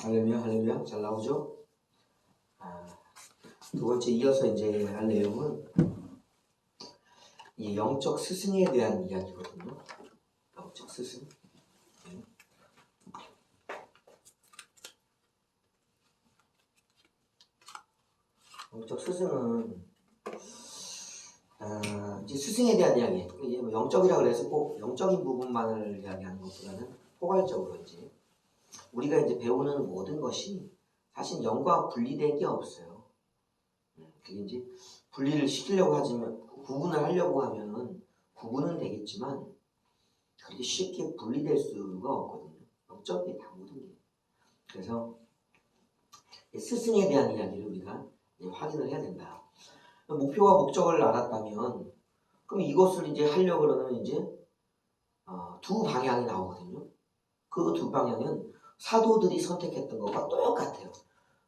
할렐루야, 할렐루야. 잘 나오죠? 두 번째 이어서 이제 할 내용은 이 영적 스승에 대한 이야기거든요. 영적 스승. 영적 스승은 이제 스승에 대한 이야기. 이게 뭐 영적이라 그래서 꼭 영적인 부분만을 이야기하는 것보다는 포괄적으로 이제 우리가 이제 배우는 모든 것이 사실 영과 분리된 게 없어요. 그게 이제 분리를 시키려고 하지만 구분을 하려고 하면은 구분은 되겠지만 그렇게 쉽게 분리될 수가 없거든요. 영적인 다 모든 게. 그래서 스승에 대한 이야기를 우리가 확인을 해야 된다. 목표와 목적을 알았다면 그럼 이것을 이제 하려고 그러면 이제 두 방향이 나오거든요. 그 두 방향은 사도들이 선택했던 것과 똑같아요.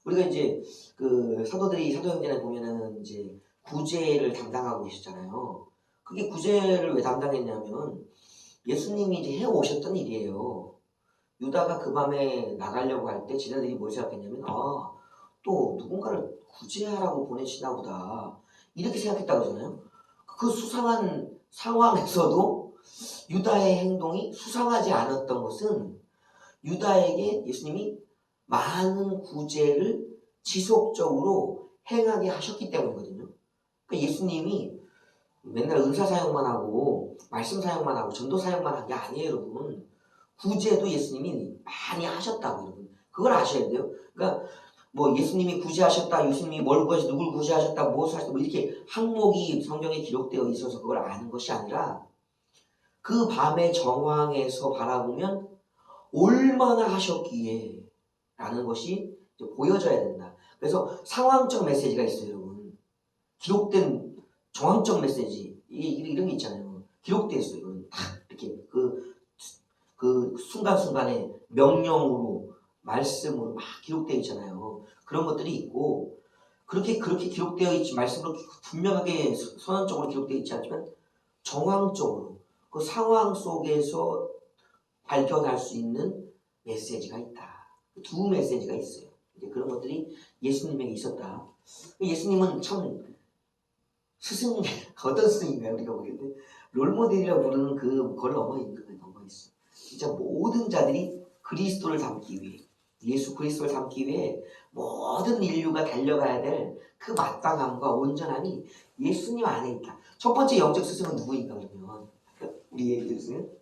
우리가 이제 그 사도들이 사도행전에 보면은 이제 구제를 담당하고 계셨잖아요. 그게 구제를 왜 담당했냐면 예수님이 이제 해 오셨던 일이에요. 유다가 그 밤에 나가려고 할 때 지네들이 뭘 생각했냐면 또 누군가를 구제하라고 보내시나 보다 이렇게 생각했다고 하잖아요. 그 수상한 상황에서도 유다의 행동이 수상하지 않았던 것은 유다에게 예수님이 많은 구제를 지속적으로 행하게 하셨기 때문이거든요. 그러니까 예수님이 맨날 은사 사역만 하고 말씀 사역만 하고 전도 사역만 한 게 아니에요, 여러분. 구제도 예수님이 많이 하셨다고, 여러분. 그걸 아셔야 돼요. 그러니까 뭐 예수님이 구제하셨다, 예수님이 뭘 구하셨다, 누굴 구제하셨다, 무엇을 하셨다, 뭐 이렇게 항목이 성경에 기록되어 있어서 그걸 아는 것이 아니라 그 밤의 정황에서 바라보면 얼마나 하셨기에 라는 것이 보여져야 된다. 그래서 상황적 메시지가 있어요, 여러분. 기록된 정황적 메시지 이런 게 있잖아요. 기록되어 있어요. 이렇게 그 순간순간에 명령으로 말씀으로 막 기록되어 있잖아요. 그런 것들이 있고 그렇게 기록되어 있지 말씀으로 분명하게 선언적으로 기록되어 있지 않지만 정황적으로 그 상황 속에서 발견할 수 있는 메시지가 있다. 두 메시지가 있어요. 이제 그런 것들이 예수님에게 있었다. 예수님은 참 스승, 어떤 스승인가요? 우리가 보기에는 롤모델이라고 부르는 그걸 넘어 있어. 진짜 모든 자들이 그리스도를 닮기 위해, 예수 그리스도를 닮기 위해 모든 인류가 달려가야 될 그 마땅함과 온전함이 예수님 안에 있다. 첫 번째 영적 스승은 누구인가 그러면 우리의 스승은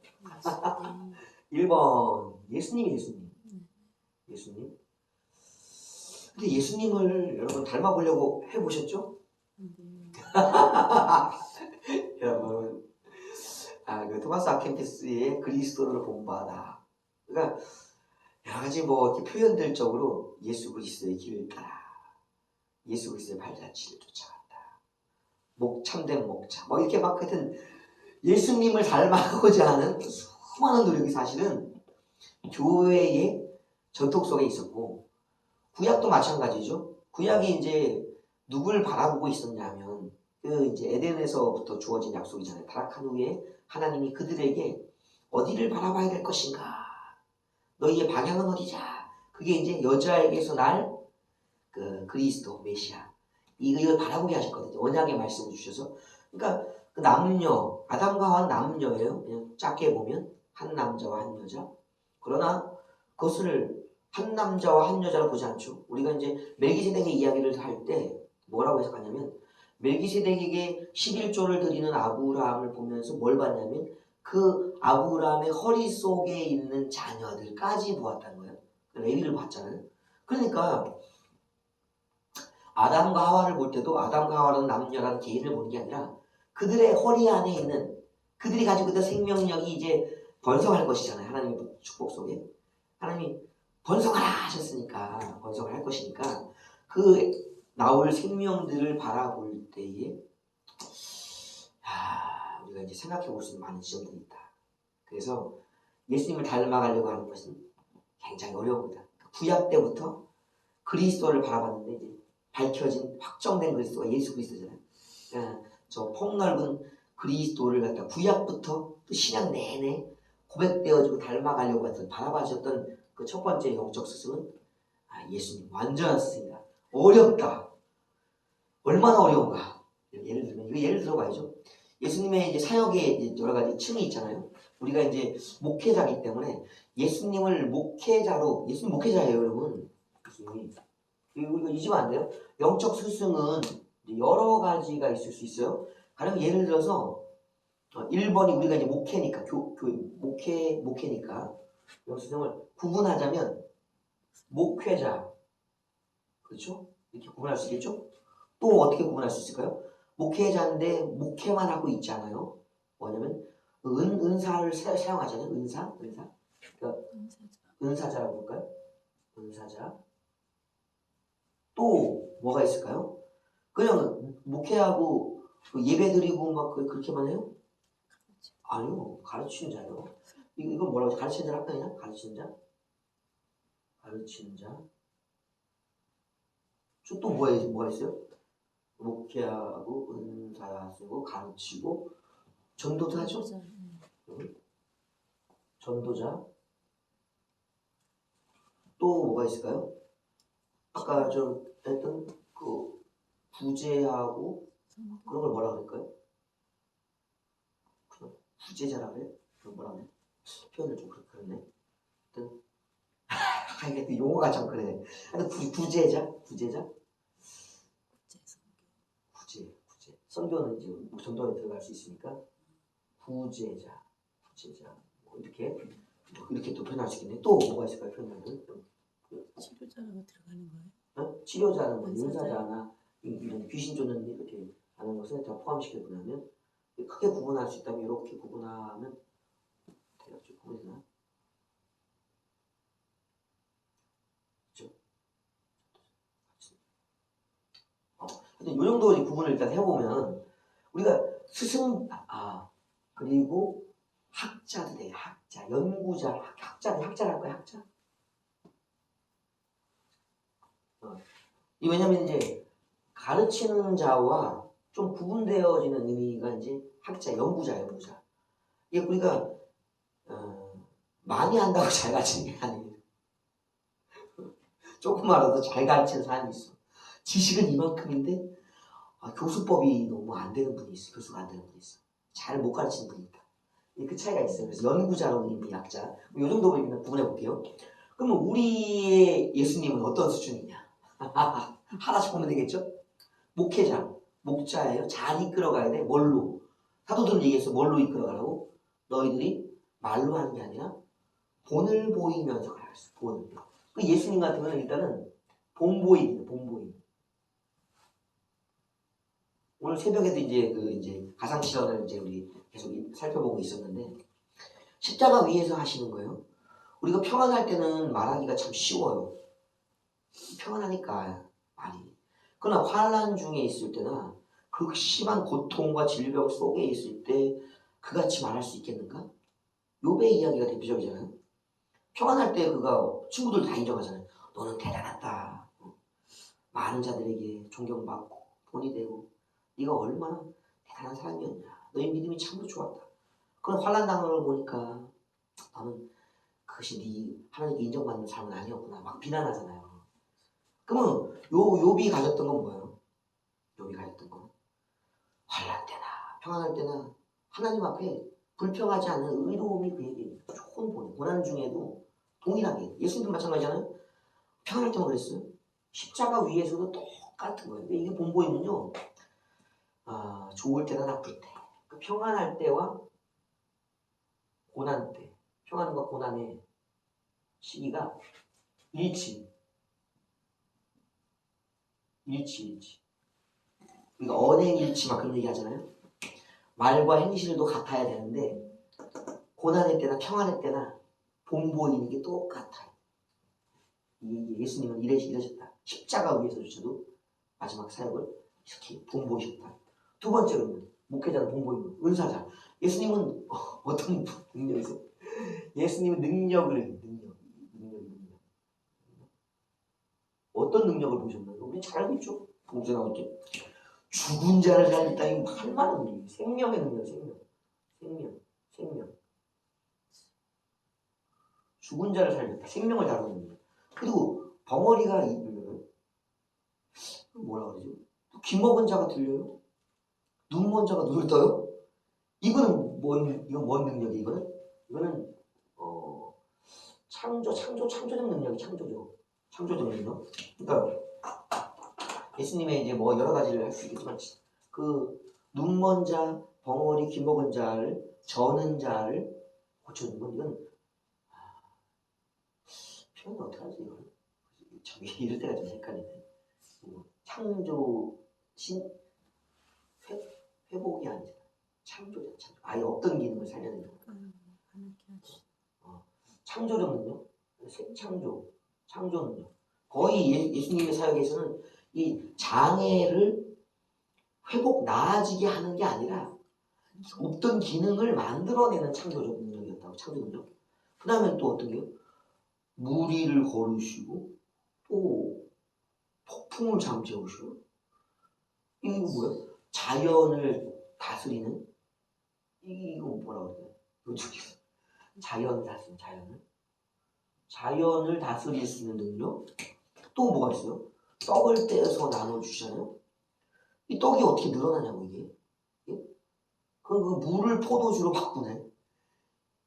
1번 예수님. 근데 예수님을 여러분 닮아보려고 해보셨죠? 여러분 그 토마스 아켄피스의 그리스도를 본받아. 그러니까 여러 가지 뭐 이렇게 표현들적으로 예수 그리스도의 길을 따라 예수 그리스도의 발자취를 쫓아간다. 참된 목자 뭐 이렇게 막 하여튼 예수님을 닮아가고자 하는 수많은 노력이 사실은 교회의 전통 속에 있었고 구약도 마찬가지죠. 구약이 이제 누굴 바라보고 있었냐면 그 이제 에덴에서부터 주어진 약속이잖아요. 타락한 후에 하나님이 그들에게 어디를 바라봐야 될 것인가? 너희의 방향은 어디자? 그게 이제 여자에게서 날 그 그리스도 메시아 이걸 바라보게 하셨거든요. 언약의 말씀을 주셔서 그러니까 그 남녀 아담과 하와는 남녀예요. 그냥 작게 보면 한 남자와 한 여자. 그러나 그것을 한 남자와 한 여자로 보지 않죠. 우리가 이제 멜기세덱의 이야기를 할 때 뭐라고 해석하냐면 멜기세덱에게 11조를 드리는 아브라함을 보면서 뭘 봤냐면 그 아브라함의 허리 속에 있는 자녀들까지 보았다는 거예요. 레위를 봤잖아요. 그러니까 아담과 하와를 볼 때도 아담과 하와는 남녀라는 개인을 보는 게 아니라 그들의 허리 안에 있는 그들이 가지고 있던 생명력이 이제 번성할 것이잖아요. 하나님의 축복 속에. 하나님이 번성하라 하셨으니까 번성을 할 것이니까 그 나올 생명들을 바라볼 때에 우리가 이제 생각해 볼 수 있는 많은 지점들이 있다. 그래서 예수님을 닮아가려고 하는 것은 굉장히 어려웁니다. 구약 때부터 그리스도를 바라봤는데 이제 밝혀진 확정된 그리스도가 예수 그리스도잖아요. 그러니까 저 폭넓은 그리스도를 갖다 구약부터 또 신약 내내 고백되어지고 닮아가려고 했던 바라봐주셨던 그 첫 번째 영적 스승은 예수님 완전한 스승이다. 어렵다. 얼마나 어려운가. 예를 들면 이거 예를 들어봐야죠. 예수님의 이제 사역에 이제 여러 가지 층이 있잖아요. 우리가 이제 목회자이기 때문에 예수님을 목회자로 예수님 목회자예요, 여러분. 예수님이 우리가 잊으면 안 돼요. 영적 스승은 여러 가지가 있을 수 있어요. 가령 예를 들어서 1번이 우리가 이제 목회니까 목회니까 영적 스승을 구분하자면 목회자, 그렇죠? 이렇게 구분할 수 있겠죠? 또 어떻게 구분할 수 있을까요? 목회자인데 목회만 하고 있지 않아요. 뭐냐면 은사를 사용하잖아요. 은사. 그러니까 은사자라고 볼까요? 은사자. 또 뭐가 있을까요? 그냥 목회하고 예배드리고 막 그렇게만 해요? 아니요. 가르치는 자요. 이건 뭐라고 하지? 가르치는 자를 할까 그냥? 가르치는 자? 가르치는 자. 또 뭐가 있어요? 목회하고 은사 쓰고 가르치고 전도도 하죠? 전도자. 또 뭐가 있을까요? 아까 좀 했던 그 구제하고 그런 걸 뭐라 그럴까요? 구제자라 그래요? 그럼 뭐라 그래? 표현을 좀 그렇네. 하여튼 이게 용어가 좀 그래. 구제자. 선교는 이제 전도에 들어갈 수 있으니까 구제자 뭐 이렇게 또 표현할 수 있겠네. 또 뭐가 있을까요? 표현하는 치료자라고 들어가는 거예요? 치료자는 뭐 은사자나 이런 귀신 쫓는 이렇게 하는 것을 다 포함시켜 보면 크게 구분할 수 있다면 이렇게 구분하면 대략 좀 구분이 되나? 그렇죠? 하여튼 이 정도 구분을 일단 해보면 우리가 스승 그리고 학자들의 학자, 연구자, 학자를 할 거야, 학자. 이 왜냐면 이제 가르치는 자와 좀 구분되어지는 의미가 이제 학자, 연구자. 이게 우리가 많이 한다고 잘 가르치는 게 아니에요. 조금만라도 잘 가르치는 사람이 있어. 지식은 이만큼인데 교수법이 너무 안 되는 분이 있어. 교수가 안 되는 분이 있어. 잘 못 가르치는 분이 있다. 그 차이가 있어요. 그래서 연구자로 의미 학자. 이 정도 보면 구분해 볼게요. 그러면 우리의 예수님은 어떤 수준이냐? 하나씩 보면 되겠죠? 목회자, 목자예요. 잘 이끌어가야 돼. 뭘로? 사도들은 얘기했어. 뭘로 이끌어가라고? 너희들이 말로 하는 게 아니라 본을 보이면서 가라 했어. 본을. 그 예수님 같은 거는 일단은 본보이기예요. 본보이. 오늘 새벽에도 이제 가상 실현을 이제 우리 계속 살펴보고 있었는데 십자가 위에서 하시는 거예요. 우리가 평안할 때는 말하기가 참 쉬워요. 평안하니까 말이. 그러나 환난 중에 있을 때나 극심한 고통과 질병 속에 있을 때 그같이 말할 수 있겠는가? 욥의 이야기가 대표적이잖아요. 평안할 때 그가 친구들 다 인정하잖아요. 너는 대단하다. 많은 자들에게 존경받고 본이 되고 네가 얼마나 대단한 사람이었냐. 너의 믿음이 참으로 좋았다. 그런 환난 당하는 걸 보니까 너는 그것이 네 하나님께 인정받는 삶은 아니었구나. 막 비난하잖아요. 그러면 욥이 가졌던 건 뭐예요? 욥이 가졌던 건 환난 때나 평안할 때나 하나님 앞에 불평하지 않는 의로움이 그에게 좋은 본이. 고난 중에도 동일하게 예수님도 마찬가지잖아요. 평안할 때만 그랬어요. 십자가 위에서도 똑같은 거예요. 이게 본보이면요. 좋을 때나 나쁠 때. 그 평안할 때와 고난 때. 평안과 고난의 시기가 일치. 우리가 언행일치 막 그런 얘기 하잖아요. 말과 행실도 같아야 되는데 고난의 때나 평안의 때나 본보이는 게 똑같아요. 예수님은 이러셨다. 십자가 위에서조차도 마지막 사역을 이렇게 본보이셨다. 두 번째로는 목회자는 본보이는 은사자. 예수님은 어떤 능력이 있어요? 예수님은 능력을 어떤 능력을 보셨나요? 우리 잘 알고 있죠? 봉쇄 나올 때 죽은 자를 살렸다. 이거 할 말은 없는 생명의 능력, 생명. 죽은 자를 살렸다. 생명을 다루는 능력. 그리고 벙어리가 입으면 뭐라 그러죠? 귀 먹은 자가 들려요? 눈 먼 자가 눈을 떠요? 이건 뭔 능력이 이거는 창조적 능력이 창조적 능력. 그러니까 예수님의 이제 뭐 여러 가지를 할 수 있겠지만 그 눈 먼 자, 벙어리, 귀 먹은 자를 저는 자를 고쳐준 건 이건 표현을 어떻게 하지 이건? 참 이럴 때가 좀 헷갈리네. 창조 회복이 아니라 창조. 아예 없던 기능을 살려내는 거. 창조적 능력, 창조 능력. 거의 예수님의 사역에서는 이 장애를 나아지게 하는 게 아니라 없던 기능을 만들어내는 창조적 능력이었다고. 창조 능력. 그 다음에 또 어떤 게요? 무리를 거르시고 또 폭풍을 잠재우시고 이거 뭐야? 자연을 다스리는 이거 뭐라 그래요? 자연을 다스릴 수 있는 능력. 또 뭐가 있어요? 떡을 떼어서 나눠주잖아요. 이 떡이 어떻게 늘어나냐고 이게. 그 물을 포도주로 바꾸네.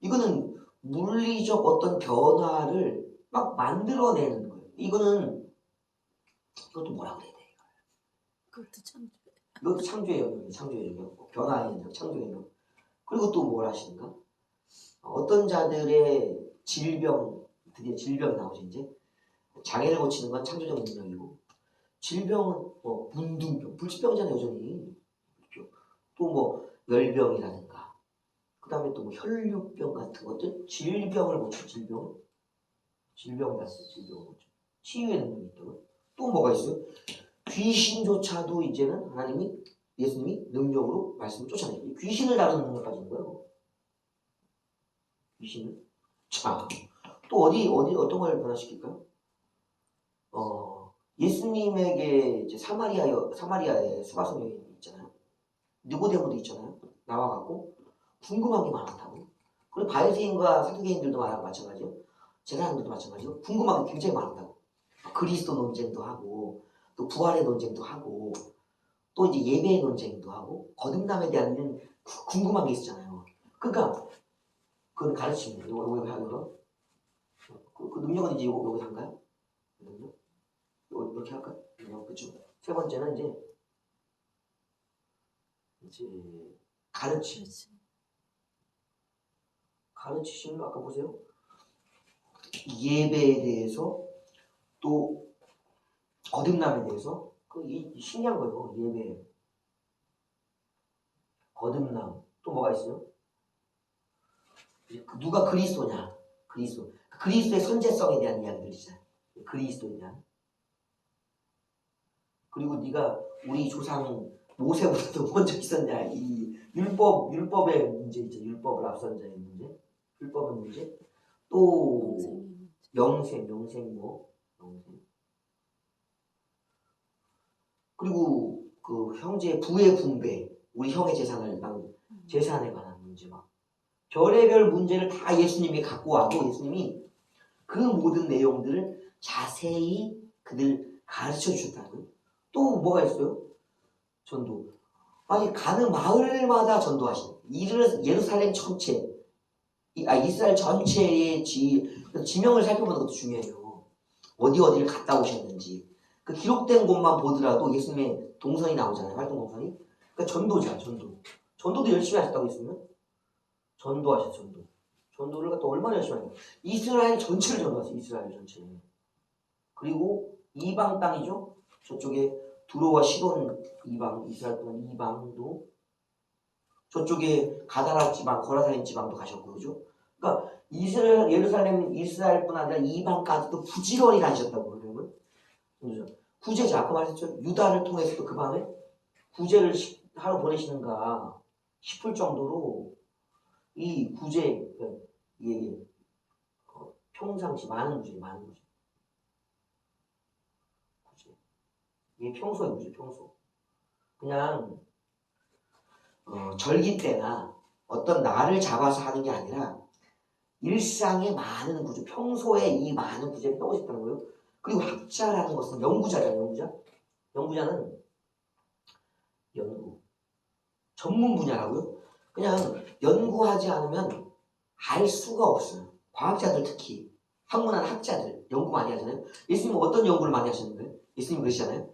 이거는 물리적 어떤 변화를 막 만들어내는 거예요. 이것도 뭐라 그래야 돼? 이것도 창조의 영역. 변화의 영역, 창조의 영역. 그리고 또 뭘 하시는가? 어떤 자들의 드디어 질병이 나오죠 이제. 장애를 고치는 건 창조적 능력이고, 질병은 뭐 문둥병, 불치병이잖아요 여전히. 또 뭐 열병이라든가, 그 다음에 또 뭐 혈류병 같은 것들, 질병을 고쳐. 질병을 고쳐. 치유의 능력이 있다고. 또 뭐가 있어요? 귀신조차도 이제는 예수님이 능력으로 말씀을 쫓아내요. 귀신을 다루는 능력 가진 거예요. 귀신을. 자, 또 어떤 걸 변화시킬까요? 예수님에게 이제 사마리아의 수가성 여인이 있잖아요. 니고데모도 있잖아요. 나와갖고 궁금한 게 많았다고. 그리고 바리새인과 사두개인들도 마찬가지예요. 제사장들도 마찬가지고 궁금한 게 굉장히 많았다고. 그리스도 논쟁도 하고 또 부활의 논쟁도 하고 또 이제 예배의 논쟁도 하고 거듭남에 대한 궁금한 게 있었잖아요. 그러니까 그건 가르칩니다. 요거 하고요. 그 능력은 이제 요거 한가요? 능력? 요거 이렇게 할까요? 그렇죠. 세 번째는 이제 가르치시는 거 아까 보세요. 예배에 대해서 또 거듭남에 대해서 신기한 거예요. 예배, 거듭남, 또 뭐가 있어요? 누가 그리스도냐? 그리스도의 선제성에 대한 이야기들이잖아요. 그리스도에 대한. 그리고 네가 우리 조상 모세보다도 먼저 있었냐? 이 율법의 문제 있죠. 율법을 앞선 자의 문제, 율법의 문제. 또 영생. 그리고 그 형제의 부의 분배, 우리 형의 재산에 관한 문제 막 별의별 문제를 다 예수님이 갖고 와도 예수님이 그 모든 내용들을 자세히 그들 가르쳐 주셨다는. 또 뭐가 있어요? 전도. 아니 가는 마을마다 전도하시는. 예루살렘 전체, 이스라엘 전체의 지명을 살펴보는 것도 중요해요. 어디를 갔다 오셨는지. 그 기록된 곳만 보더라도 예수님의 동선이 나오잖아요. 활동 동선이. 그러니까 전도도 열심히 하셨다고 했으면 전도를 갖다 얼마나 열심히 하냐. 이스라엘 전체를 전도하세요. 이스라엘 전체. 그리고 이방 땅이죠. 저쪽에 두로와 시돈 이방, 이스라엘 동안 이방도, 저쪽에 가다라 지방, 거라사인 지방도 가셨고, 그죠? 그러니까 예루살렘, 이스라엘뿐 아니라 이방까지도 부지런히 다니셨다고. 여러분. 구제자, 아까 말했죠. 유다를 통해서도 그 밤에 구제를 하러 보내시는가 싶을 정도로 이 구제, 평상시 많은 구제. 이게 평소의 구제, 평소. 그냥 절기 때나 어떤 날을 잡아서 하는 게 아니라 일상의 많은 구제, 평소에 이 많은 구제를 떠오셨다는 거예요. 그리고 학자라는 것은 연구자잖아요. 연구자는 연구 전문 분야라고요. 그냥 연구하지 않으면 알 수가 없어요. 과학자들 특히 학문한 학자들 연구 많이 하잖아요. 예수님은 어떤 연구를 많이 하셨는데? 예수님 그러시잖아요.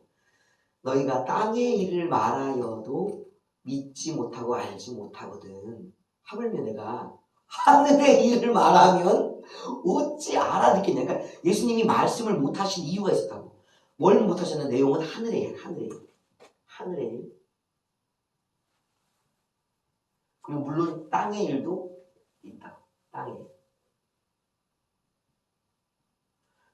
너희가 땅의 일을 말하여도 믿지 못하고 알지 못하거든. 하물며 내가 하늘의 일을 말하면 어찌 알아듣겠냐. 그러니까 예수님이 말씀을 못하신 이유가 있었다고. 뭘 못하셨는 내용은 하늘의 일, 하늘의 일. 그리고 물론 땅의 일도 있다. 땅의 일.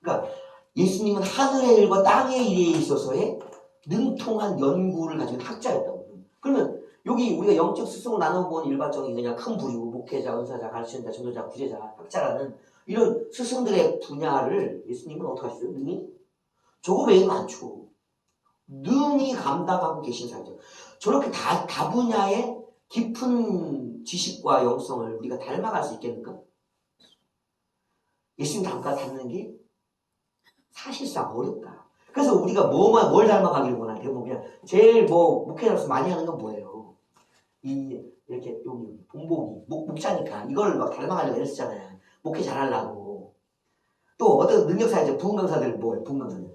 그러니까 예수님은 하늘의 일과 땅의 일에 있어서의 능통한 연구를 가진 학자였다고. 그러면 여기 우리가 영적 스승으로 나눠본 일반적인 그냥 큰 부류, 목회자, 은사자, 가르치는 자, 전도자, 구제자, 학자라는 이런 스승들의 분야를 예수님은 어떻게 하시죠? 능히? 저거 외에는 많죠. 능히 감당하고 계신 사람이죠. 저렇게 다 분야의 깊은 지식과 영성을 우리가 닮아갈 수 있겠는가? 예수님 닮는 게 사실상 어렵다. 그래서 우리가 뭘 닮아가기를 원하는데요? 뭐 그냥 제일 목회자로서 많이 하는 건 뭐예요? 이렇게 여기 본보기 목자니까 이걸 막 닮아가려고 애를 쓰잖아요. 목회 잘하려고. 또 어떤 능력사이죠. 부흥 강사들 뭐예요? 부흥 강사들.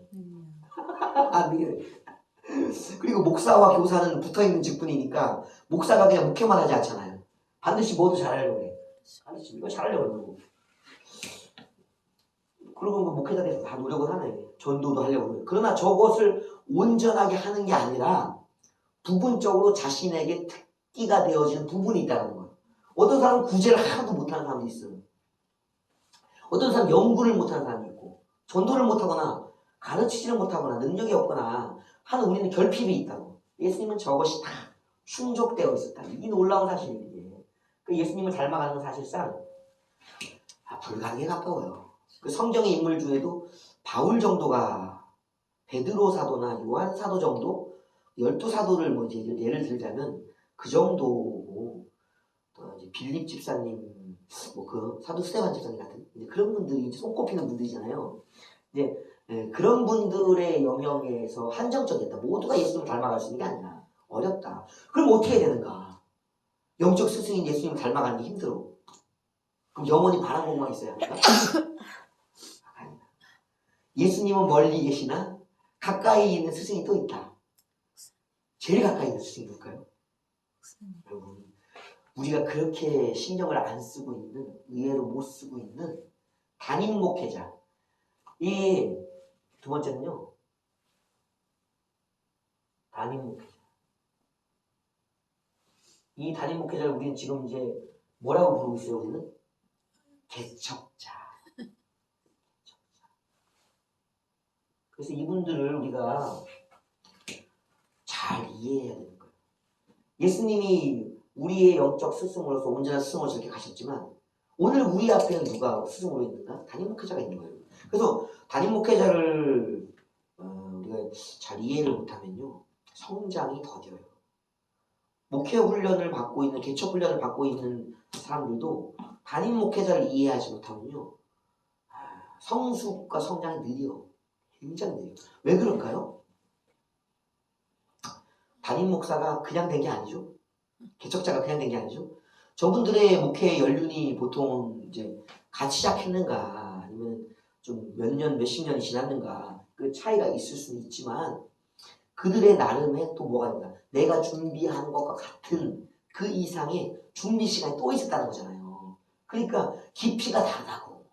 그리고 목사와 교사는 붙어있는 직분이니까 목사가 그냥 목회만 하지 않잖아요. 반드시 뭐도 잘하려고 해. 반드시 이거 잘하려고 그러고. 그리고 목회자들이 다 노력을 하네. 전도도 하려고 그래. 그러나 저것을 온전하게 하는 게 아니라 부분적으로 자신에게 특기가 되어지는 부분이 있다는 거예요. 어떤 사람은 구제를 하나도 못하는 사람도 있어요. 어떤 사람은 연구를 못하는 사람이 있고 전도를 못하거나 가르치지를 못하거나 능력이 없거나 하는 우리는 결핍이 있다고. 예수님은 저것이 다 충족되어 있었다. 이 놀라운 사실이에요. 그 예수님을 닮아가는 사실상 불가능에 가까워요. 그 성경의 인물 중에도 바울 정도가 베드로 사도나 요한 사도 정도 12사도를 뭐 이제 예를 들자면 그 정도고 또 이제 빌립 집사님 뭐 그 사도 스데반 집사님 같은 이제 그런 분들이 이제 손꼽히는 분들이잖아요. 이제 그런 분들의 영역에서 한정적이었다. 모두가 예수님을 닮아갈 수 있는 게 아니라 어렵다. 그럼 어떻게 해야 되는가? 영적 스승인 예수님을 닮아가는 게 힘들어. 그럼 영원히 바람 공만 있어야 합니까? 예수님은 멀리 계시나 가까이 있는 스승이 또 있다. 제일 가까이 있는 스승이 누굴까요? 여러분, 우리가 그렇게 신경을 안 쓰고 있는, 의외로 못 쓰고 있는 담임 목회자. 이 두 번째는요, 담임 목회자. 이 담임 목회자를 우리는 지금 이제 뭐라고 부르고 있어요? 우리는 개척자. 그래서 이분들을 우리가 잘 이해해야 되는 거예요. 예수님이 우리의 영적 스승으로서 온전한 스승으로서 이렇게 가셨지만 오늘 우리 앞에는 누가 스승으로 있는가? 담임 목회자가 있는 거예요. 그래서 담임 목회자를 우리가 잘 이해를 못하면요 성장이 더뎌요. 목회 훈련을 받고 있는 개척 훈련을 받고 있는 사람들도 담임 목회자를 이해하지 못하면요 성숙과 성장이 느려. 굉장히 느려. 왜 그럴까요? 담임 목사가 그냥 된 게 아니죠. 개척자가 그냥 된 게 아니죠. 저분들의 목회 연륜이 보통 이제 같이 시작했는가 아니면 좀 몇 년, 몇십 년이 지났는가 그 차이가 있을 수는 있지만 그들의 나름의 또 뭐가 있나 내가 준비한 것과 같은 그 이상의 준비 시간이 또 있었다는 거잖아요. 그러니까 깊이가 다르다고.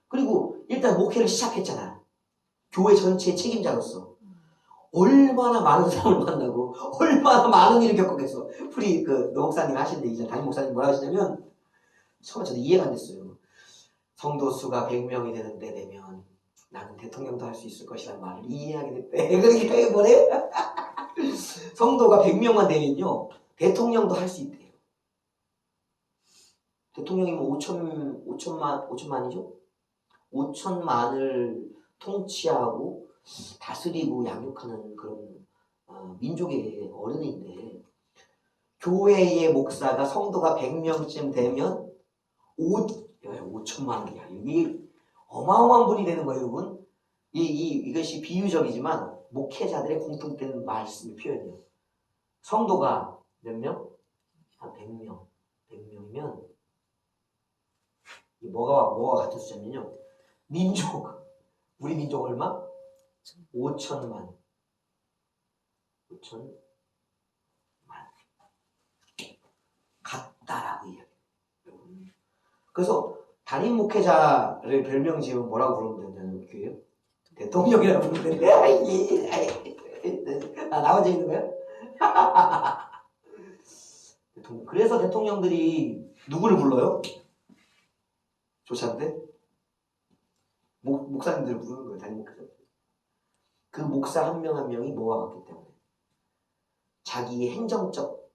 그리고 일단 목회를 시작했잖아. 교회 전체의 책임자로서 얼마나 많은 사람을 만나고 얼마나 많은 일을 겪었겠어. 우리 그 목사님 하신 얘기잖아요. 담임 목사님 뭐라 하시냐면 처음에 저도 이해가 안 됐어요. 성도 수가 100명이 되는데 되면 나는 대통령도 할 수 있을 것이라는 말을 이해하게 됐대. 그렇게 뭐래? 성도가 100명만 되면요 대통령도 할 수 있대요. 대통령이면 5천만이죠? 5천만을 통치하고 다스리고 양육하는 그런 민족의 어른인데 교회의 목사가 성도가 100명쯤 되면 5천만이야. 이게 어마어마한 분이 되는 거예요, 여러분. 이것이 비유적이지만 목회자들의 공통된 말씀의 표현이에요. 성도가 몇 명? 한 100명. 100명이면 뭐가 같은 숫자면요. 우리 민족 얼마? 5천만. 5천만. 같다라고 이야기해요. 그래서 담임 목회자를 별명 지으면 뭐라고 부르면 되냐면 교회요? 대통령이라고 부르면 되는데 나 혼자 있는 거야? 그래서 대통령들이 누구를 불러요? 조차인데 목사님들을 부르는 거예요. 담임 목회자. 그 목사 한 명 한 명이 뭐와 같기 때문에 자기의 행정적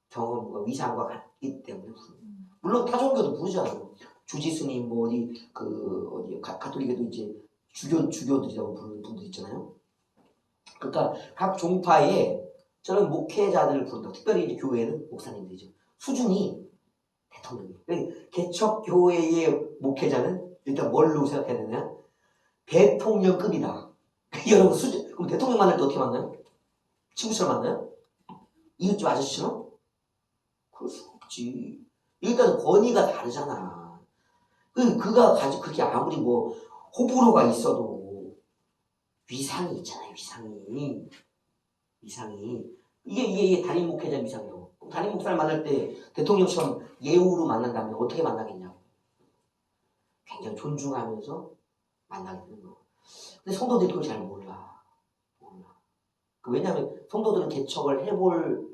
경험과 위상과 같기 때문에 부르는 거예요. 물론 타 종교도 부르잖아요. 주지스님 뭐 어디 가톨릭에도 이제 주교들이라고 부르는 분들 있잖아요. 그러니까 각 종파에 저런 목회자들을 부른다. 특별히 이제 교회는 목사님들이죠. 수준이 대통령이에요. 그러니까 개척 교회의 목회자는 일단 뭘로 생각해야 되냐? 대통령급이다. 여러분 수준. 그럼 대통령 만날 때 어떻게 만나요? 친구처럼 만나요? 이웃집 아저씨처럼? 그럴 수 없지. 일단 권위가 다르잖아. 그가 가지고 그렇게 아무리 뭐 호불호가 있어도 위상이 있잖아요. 위상이. 이게 담임 목회자 위상이에요. 담임 목사를 만날 때 대통령처럼 예우로 만난다면 어떻게 만나겠냐고. 굉장히 존중하면서 만나게 되는 거예요. 근데 성도들이 그걸 잘 몰라. 왜냐하면 성도들은 개척을 해볼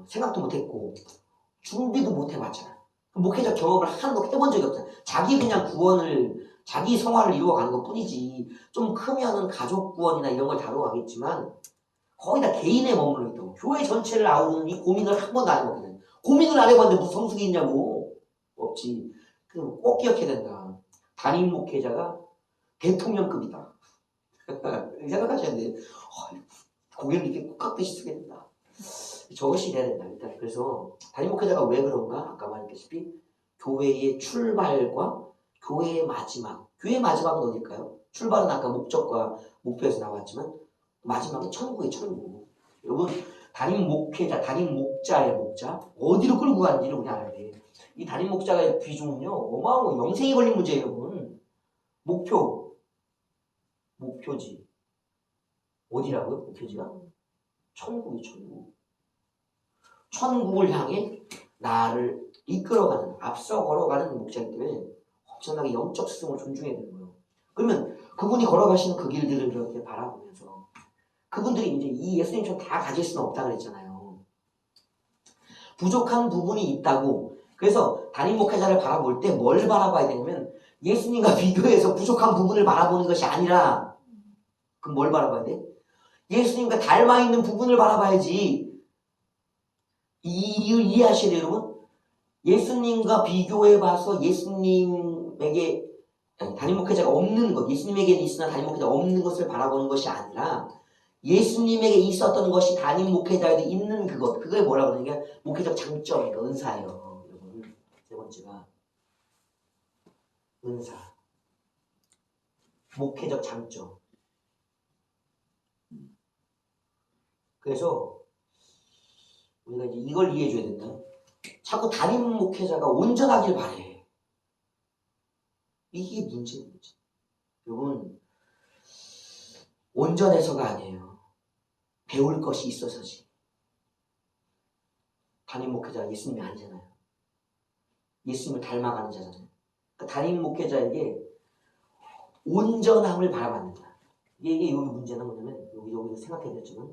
생각도 못했고 준비도 못 해봤잖아. 목회자 경험을 한 번도 해본 적이 없잖아. 자기 그냥 자기 성화를 이루어가는 것 뿐이지. 좀 크면은 가족 구원이나 이런 걸 다루어가겠지만 거의 다 개인에 머물러 있다고. 교회 전체를 아우르는 이 고민을 한 번도 안 해봤거든. 고민을 안 해봤는데 무슨 성숙이 있냐고. 없지. 그럼 꼭 기억해야 된다. 담임 목회자가 대통령급이다. 생각하셔야 돼. 고개를 이렇게 꼭 깎듯이 쓰게 된다. 저것이 돼야 된다. 일단 그래서 담임 목회자가 왜 그런가? 아까 말했다시피 교회의 출발과 교회의 마지막. 교회의 마지막은 어딜까요? 출발은 아까 목적과 목표에서 나왔지만 마지막은 천국이에요. 천국. 여러분 담임 목회자, 담임 목자의 목자 어디로 끌고 가는지를 우리 알아야 돼. 이 담임 목자의 비중은요 어마어마한 영생이 걸린 문제예요. 여러분. 목표지. 어디라고요? 목표지가? 천국이. 천국을 향해 나를 이끌어가는, 앞서 걸어가는 목자이기 때문에 엄청나게 영적 스승을 존중해야 되는 거예요. 그러면 그분이 걸어가시는 그 길들을 이렇게 바라보면서 그분들이 이제 이 예수님처럼 다 가질 수는 없다 그랬잖아요. 부족한 부분이 있다고. 그래서 담임 목회자를 바라볼 때 뭘 바라봐야 되냐면 예수님과 비교해서 부족한 부분을 바라보는 것이 아니라 그럼 뭘 바라봐야 돼? 예수님과 닮아있는 부분을 바라봐야지. 이해하셔야 돼요, 여러분? 예수님과 비교해봐서 예수님에게 담임 목회자가 없는 것, 예수님에게는 있으나 담임 목회자가 없는 것을 바라보는 것이 아니라 예수님에게 있었던 것이 담임 목회자에도 있는 그게 뭐라고 그러냐? 목회적 장점이에요. 은사예요. 여러분. 세 번째가 은사. 목회적 장점. 그래서 우리가 이제 이걸 이해해줘야 된다. 자꾸 담임 목회자가 온전하길 바래. 이게 문제예요. 여러분, 온전해서가 아니에요. 배울 것이 있어서지. 담임 목회자가 예수님이 아니잖아요. 예수님을 닮아가는 자잖아요. 그러니까 담임 목회자에게 온전함을 바라봤는다. 이게 여기 문제는 뭐냐면 여기 생각해야 되지만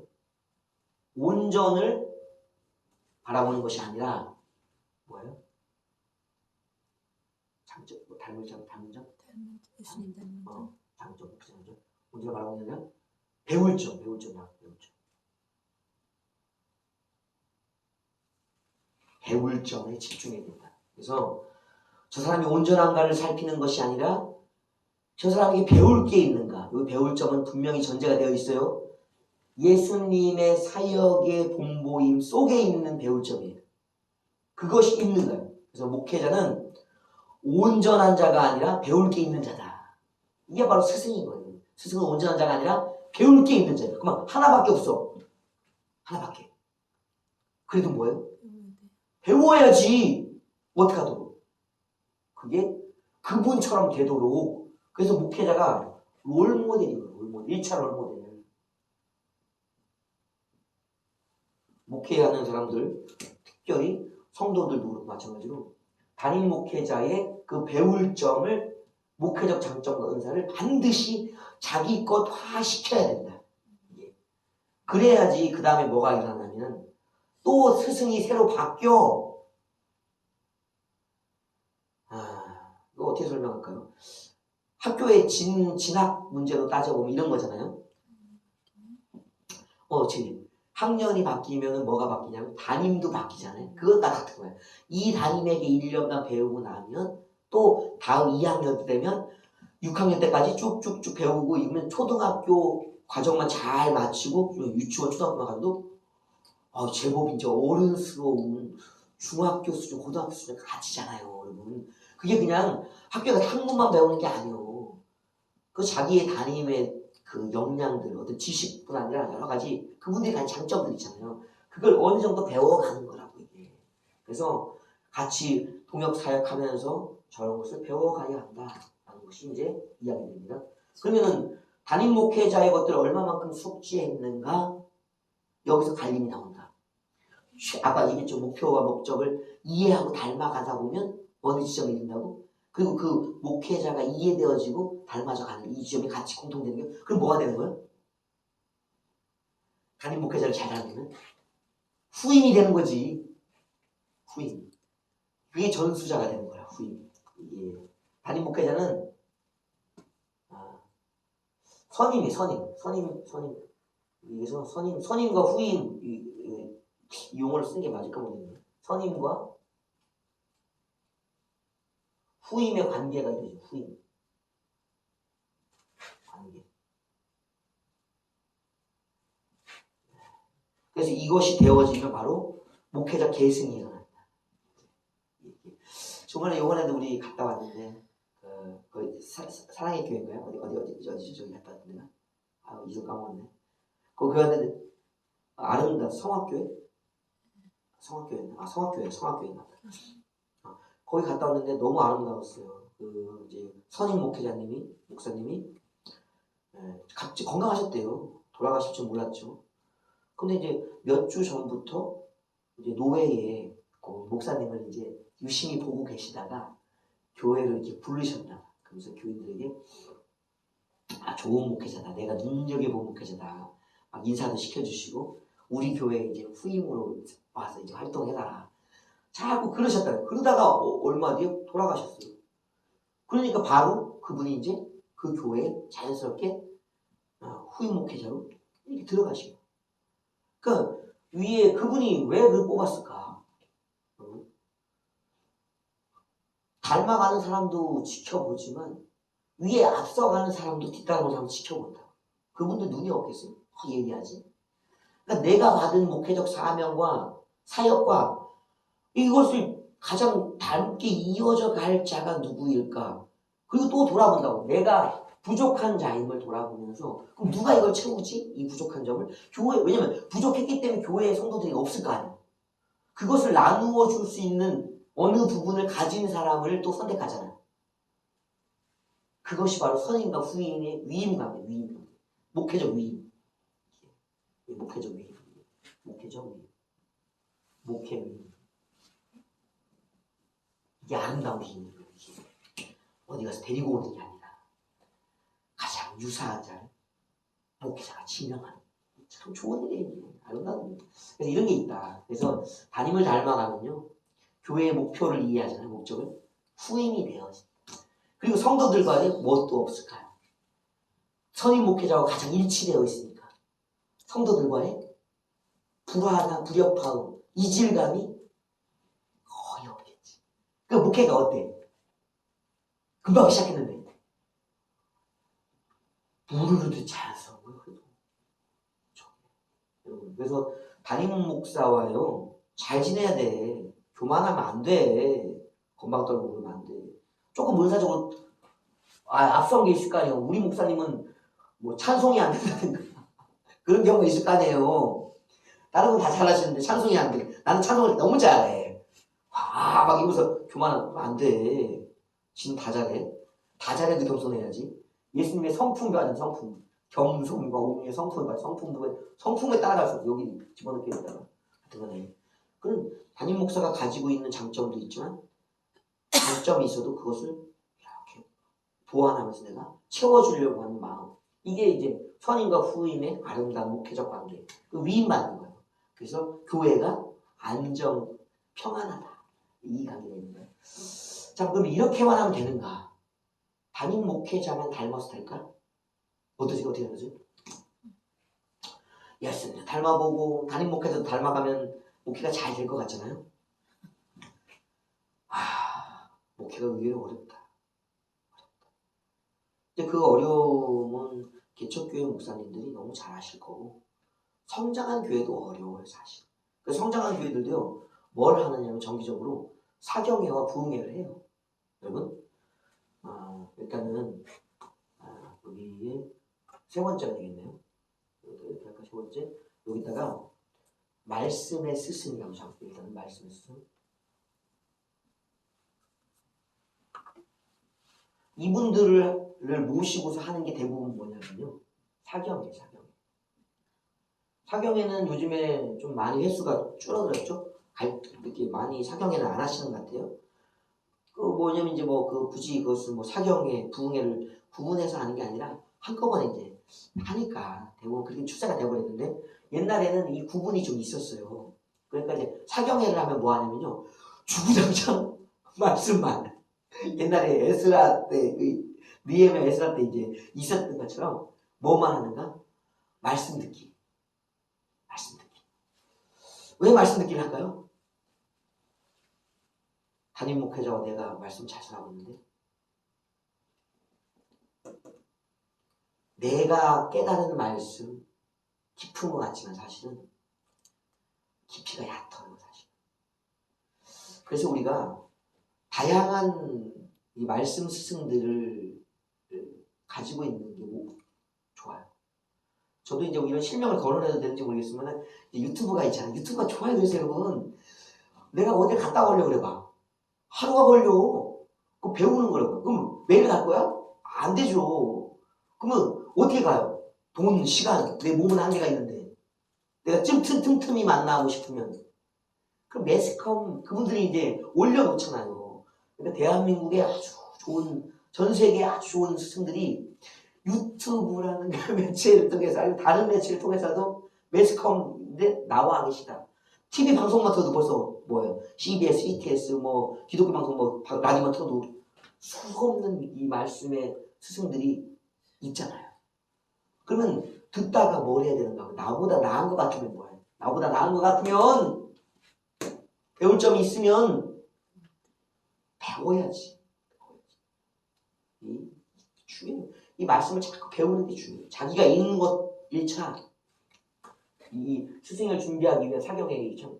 온전을 바라보는 것이 아니라 뭐예요? 장점, 닮은 점? 예수님 닮은 점. 장점. 온전을 바라보는 게 아니라 배울 점. 배울 점에 집중해야 된다. 그래서 저 사람이 온전한가를 살피는 것이 아니라 저 사람에게 배울 게 있는가. 이 배울 점은 분명히 전제가 되어 있어요. 예수님의 사역의 본보임 속에 있는 배울 점이에요. 그것이 있는 거예요. 그래서 목회자는 온전한 자가 아니라 배울 게 있는 자다. 이게 바로 스승인 거예요. 스승은 온전한 자가 아니라 배울 게 있는 자예요. 그만 하나밖에 없어. 하나밖에. 그래도 뭐예요? 배워야지. 어떻게 하도록. 그게 그분처럼 되도록. 그래서 목회자가 롤모델이에요. 롤모델. 1차 롤모델. 목회하는 사람들, 특별히 성도들도 그렇고 마찬가지로 담임 목회자의 그 배울 점을 목회적 장점과 은사를 반드시 자기 것화 시켜야 된다. 그래야지 그 다음에 뭐가 일어나냐면 또 스승이 새로 바뀌어. 이거 어떻게 설명할까요? 학교의 진학 문제로 따져보면 이런 거잖아요. 지금 학년이 바뀌면 뭐가 바뀌냐면 담임도 바뀌잖아요. 그것과 같은 거예요. 이 담임에게 1년간 배우고 나면 또 다음 2학년 되면 6학년 때까지 쭉쭉쭉 배우고 이러면 초등학교 과정만 잘 마치고 유치원 초등학교만 가도 제법 이제 어른스러운 중학교 수준, 고등학교 수준 가지잖아요, 여러분. 그게 그냥 학교에서 학문만 배우는 게 아니에요. 그 자기의 담임의 그 역량들, 어떤 지식뿐 아니라 여러 가지 그분들이 가진 장점들 있잖아요. 그걸 어느 정도 배워가는 거라고 이게. 그래서 같이 동역 사역하면서 저런 것을 배워가야 한다라는 것이 이제 이야기됩니다. 그러면은 담임 목회자의 것들을 얼마만큼 숙지했는가? 여기서 갈림이 나온다. 아까 얘기했죠. 목표와 목적을 이해하고 닮아가다 보면 어느 지점에 이른다고? 그리고 그 목회자가 이해되어지고 닮아져 가는 이 지점이 같이 공통되는 게 그럼 뭐가 되는 거예요? 담임 목회자를 잘 알면 후임이 되는 거지. 후임. 그게 전수자가 되는 거야. 후임. 예. 담임 목회자는 선임. 여기서 선임과 후임 이 용어를 쓴 게 맞을까 모르겠네요. 선임과 후임의 관계가 되죠. 후임. 관계. 그래서 이것이 되어지면 바로 목회자 계승이 일어납니다. 이번에도 우리 갔다 왔는데 사랑의 교회인가요? 어디 저기 갔다 왔는데 이름 까먹었네. 거기 갔는데 아름다운 성악교회? 성악교회인가? 거기 갔다 왔는데 너무 아름다웠어요. 그 이제 선임 목사님이 갑자기 건강하셨대요. 돌아가실 줄 몰랐죠. 근데 이제 몇 주 전부터 이제 노회에 그 목사님을 이제 유심히 보고 계시다가 교회를 이렇게 부르셨나. 그래서 교인들에게 좋은 목회자다. 내가 눈여겨본 목회자다. 막 인사도 시켜주시고 우리 교회에 이제 후임으로 와서 이제 활동해라. 자꾸 그러셨다고요. 그러다가 얼마 뒤에 돌아가셨어요. 그러니까 바로 그분이 이제 그 교회에 자연스럽게 후임 목회자로 이렇게 들어가시고. 그러니까 위에 그분이 왜 그걸 뽑았을까? 닮아가는 사람도 지켜보지만 위에 앞서가는 사람도 뒤따라오는 사람도 지켜본다. 그분도 눈이 없겠어요? 얘기하지. 그러니까 내가 받은 목회적 사명과 사역과 이것을 가장 닮게 이어져 갈 자가 누구일까? 그리고 또 돌아본다고. 내가 부족한 자임을 돌아보면서 그럼 누가 이걸 채우지? 이 부족한 점을? 왜냐면 부족했기 때문에 교회에 성도들이 없을 거 아니에요. 그것을 나누어 줄 수 있는 어느 부분을 가진 사람을 또 선택하잖아요. 그것이 바로 선임과 후임의 위임관계. 목회적 위임. 목회 위임. 이게 아름다운 힘이에요. 어디 가서 데리고 오는 게 아니라 가장 유사한 자를 목회자가 지명하는 참 좋은 일이에요. 아름다운 일. 그래서 이런 게 있다. 그래서 담임을 닮아가면요. 교회의 목표를 이해하잖아요. 목적을. 후임이 되어지. 그리고 성도들과의 무엇도 없을까요? 선임 목회자와 가장 일치되어 있으니까. 성도들과의 불화나 불협화음, 이질감이 거의 없겠지. 그 목회가 어때? 금방 시작했는데. 무르르도 자연스러운 거예요. 그래서 담임 목사와요. 잘 지내야 돼. 교만하면 안 돼. 건방 떨고 그러면 안 돼. 조금 문사적으로 앞선 게 있을 거 아니에요. 우리 목사님은 뭐 찬송이 안 된다든가 그런 경우가 있을 거 아니에요. 다른 건 다 잘하시는데 찬송이 안 돼. 나는 찬송을 너무 잘해. 막 이러면서 교만하면 안 돼. 지는 다 잘해. 다 잘해도 겸손해야지. 예수님의 성품 받은 성품. 겸손과 옹의 성품을 받은 성품에 따라가서 여기 집어넣게 된다가 같은 거네. 그럼 담임 목사가 가지고 있는 장점도 있지만 단점이 있어도 그것을 이렇게 보완하면서 내가 채워주려고 하는 마음. 이게 이제 선임과 후임의 아름다운 목회적 관계. 그 위임받는 거예요. 그래서 교회가 안정, 평안하다. 이 관계가 있는 거예요. 자, 그럼 이렇게만 하면 되는가? 담임 목회자만 닮아서 될까? 어떻게 되는 거지? 예수님 닮아보고 담임 목회자도 닮아가면 목회가 잘 될 것 같잖아요. 목회가 의외로 어렵다. 근데 그 어려움은 개척교회 목사님들이 너무 잘 아실 거고 성장한 교회도 어려워요 사실. 그 성장한 교회들도요 뭘 하느냐면 정기적으로 사경회와 부흥회를 해요. 여러분 일단은 여기에 세 번째가 되겠네요. 이렇게 할까 세 번째 여기다가 말씀의 스승이라고 적고 일단은 말씀의 스승. 이분들을 모시고서 하는 게 대부분 뭐냐면요 사경회. 사경회는 요즘에 좀 많이 횟수가 줄어들었죠. 이렇게 많이 사경회는 안 하시는 것 같아요. 그 뭐냐면 이제 뭐 그 굳이 그것을 뭐 사경회, 부흥회를 구분해서 하는 게 아니라 한꺼번에 이제 하니까 대부분 그렇게 추세가 되어버렸는데 옛날에는 이 구분이 좀 있었어요. 그러니까 이제 사경회를 하면 뭐 하냐면요 주구장창 말씀만 옛날에 에스라 때 느헤미야 에스라 때 이제 있었던 것처럼 뭐만 하는가 말씀 듣기. 왜 말씀 듣기를 할까요? 담임 목회자와 내가 말씀 잘 전하고 있는데 내가 깨달은 말씀 깊은 것 같지만 사실은 깊이가 얕아요 사실. 그래서 우리가 다양한 이 말씀 스승들을 가지고 있는 게 좋아요. 저도 이제 이런 실명을 거론해도 되는지 모르겠지만 유튜브가 있잖아요. 유튜브가 좋아요 그래서 여러분 내가 어딜 갔다 오려고 그래봐. 하루가 걸려. 그 배우는 거라고. 그럼 매일 갈 거야? 안 되죠. 그러면 어떻게 가요? 돈, 시간, 내 몸은 한계가 있는데 내가 틈틈이 만나고 싶으면 그 매스컴 그분들이 이제 올려놓잖아요. 그러니까 대한민국의 아주 좋은 전 세계에 아주 좋은 스승들이 유튜브라는 그 매체를 통해서 아니면 다른 매체를 통해서도 매스컴인데 나와 계시다. TV 방송만 틀어도 벌써 뭐예요? CBS, ETS, 뭐 기독교 방송, 뭐 라디오만 틀어도 수가 없는 이 말씀의 스승들이 있잖아요. 그러면 듣다가 뭘 해야 되는가? 나보다 나은 것 같으면 뭐예요? 나보다 나은 것 같으면 배울 점이 있으면 배워야지. 중요해요. 이 말씀을 자꾸 배우는 게 중요해요. 자기가 읽는 것 1차 이 스승을 준비하기 위한 사경의 1차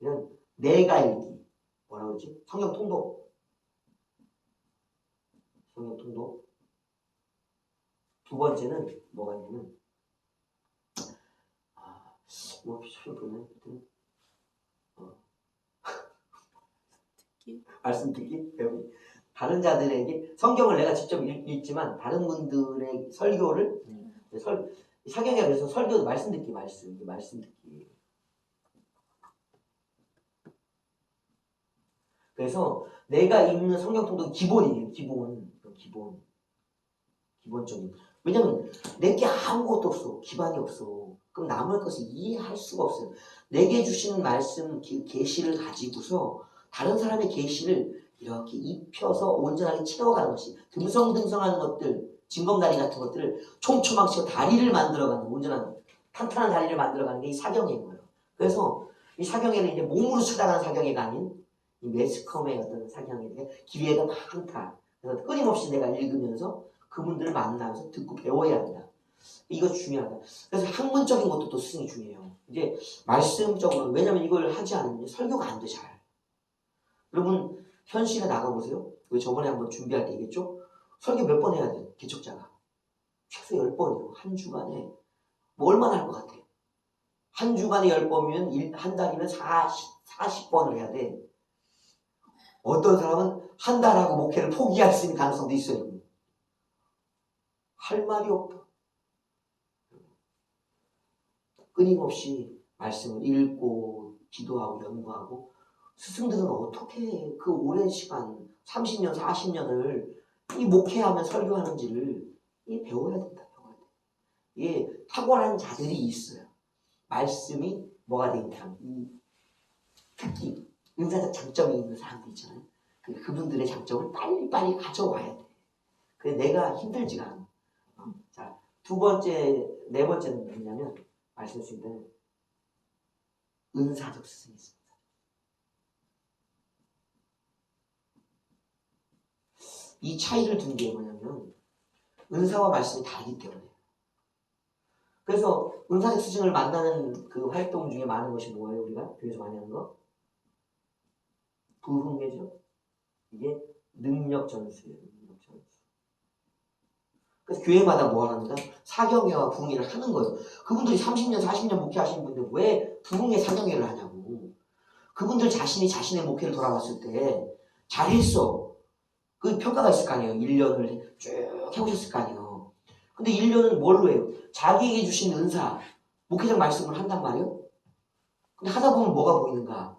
이런 내가 읽기 뭐라고 그러지? 성경 통독 두 번째는 뭐가 있냐면 뭐 보면 말씀 듣기 배우기 다른 자들에게 성경을 내가 직접 읽지만 다른 분들의 설교를 사경이 그래서 설교 말씀 듣기 그래서 내가 읽는 성경 통독이 기본이에요. 기본적인 왜냐면 내게 아무것도 없어. 기반이 없어. 그럼 남의 것을 이해할 수가 없어요. 내게 주신 말씀 계시를 가지고서 다른 사람의 계시를 이렇게 입혀서 온전하게 채워가는 것이 듬성듬성하는 것들 징검다리 같은 것들을 촘촘하게 채워 다리를 만들어가는 온전한 탄탄한 다리를 만들어가는 게 이 사경회인 거예요. 그래서 이 사경회는 이제 몸으로 찾아가는 사경회가 아닌 이 매스컴의 어떤 사경회가 기회가 많다. 그래서 끊임없이 내가 읽으면서 그분들을 만나면서 듣고 배워야 한다. 이거 중요하다. 그래서 학문적인 것도 또 스승이 중요해요. 이제 말씀적으로 왜냐면 이걸 하지 않으면 설교가 안 돼 잘. 여러분 현실에 나가보세요. 저번에 한번 준비할 때 얘기했죠. 설교 몇 번 해야 돼요. 개척자가. 하루 10번이요. 한 주간에 뭐 얼마나 할 것 같아? 한 주간에 10번이면 한 달이면 40번을 해야 돼. 어떤 사람은 한 달하고 목회를 포기할 수 있는 가능성도 있어요. 할 말이 없다. 끊임없이 말씀을 읽고 기도하고 연구하고 스승들은 어떻게 그 오랜 시간 30년 40년을 이 목회하며 설교하는지를 배워야 된다. 배워야 돼. 이게 탁월한 자들이 있어요. 말씀이 뭐가 되니까 특히 은사적 장점이 있는 사람들 있잖아요. 그분들의 장점을 빨리빨리 가져와야 돼. 그래 내가 힘들지가 않아. 자, 두 번째, 네 번째는 뭐냐면 말씀드린 대로 은사적 스승이 있습니다. 이 차이를 둔 게 뭐냐면 은사와 말씀이 다르기 때문에. 그래서 은사적 스승을 만나는 그 활동 중에 많은 것이 뭐예요? 우리가 교회에서 많이 하는 거? 부흥회죠. 이게 능력 전수예요. 능력 전수. 그래서 교회마다 뭐 하는가? 사경회와 부흥회를 하는 거예요. 그분들이 30년, 40년 목회하시는 분들 왜 부흥회 사경회를 하냐고. 그분들 자신이 자신의 목회를 돌아봤을 때 잘했어. 그 평가가 있을 거 아니에요. 1년을 쭉 해오셨을 거 아니에요. 근데 1년은 뭘로 해요? 자기에게 주신 은사, 목회적 말씀을 한단 말이에요. 근데 하다 보면 뭐가 보이는가?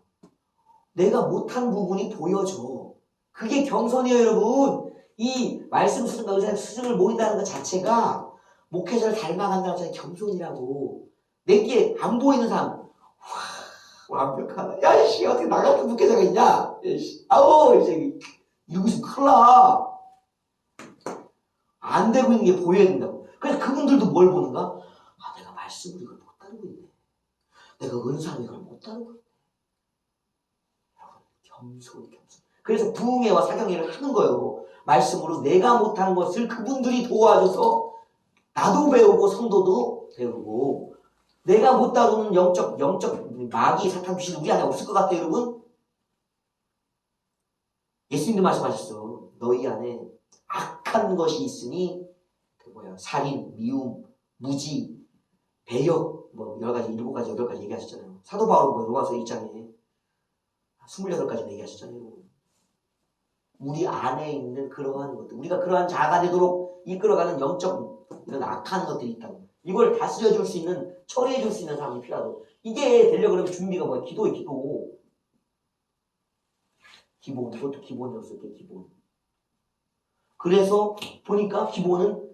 내가 못한 부분이 보여져. 그게 겸손이에요, 여러분. 이 말씀 스승과 의사 스승을 모인다는 것 자체가 목회자를 닮아간다는 자체가 겸손이라고. 내게 안 보이는 사람, 와, 완벽하다. 야, 이씨, 어떻게 나 같은 목회자가 있냐? 야, 이씨, 아우, 이씨, 이러고 있으면 큰일 나. 안 되고 있는 게 보여야 된다고. 그래서 그분들도 뭘 보는가? 아, 내가 말씀을 이걸 못 따르고 있네. 내가 은사를 이걸 못 따르고 있네. 여러분, 겸손. 그래서 부흥회와 사경회를 하는 거예요. 말씀으로 내가 못한 것을 그분들이 도와줘서 나도 배우고 성도도 배우고 내가 못 다루는 영적 마귀 사탄 귀신 우리 안에 없을 것 같아요, 여러분? 예수님도 말씀하셨어. 너희 안에 악한 것이 있으니 살인, 미움, 무지, 배역 뭐 여러 가지 7가지 8가지 얘기하셨잖아요. 사도 바울은 뭐 로마서 1장에 28가지 얘기하셨잖아요. 우리 안에 있는 그러한 것들, 우리가 그러한 자가 되도록 이끌어가는 영적 이런 악한 것들이 있다고. 이걸 다스려줄 수 있는, 처리해줄 수 있는 사람이 필요하다고. 이게 되려고 그러면 준비가 뭐야? 기도에 기도. 기본, 이것도 기본이었을 때 기본. 그래서 보니까 기본은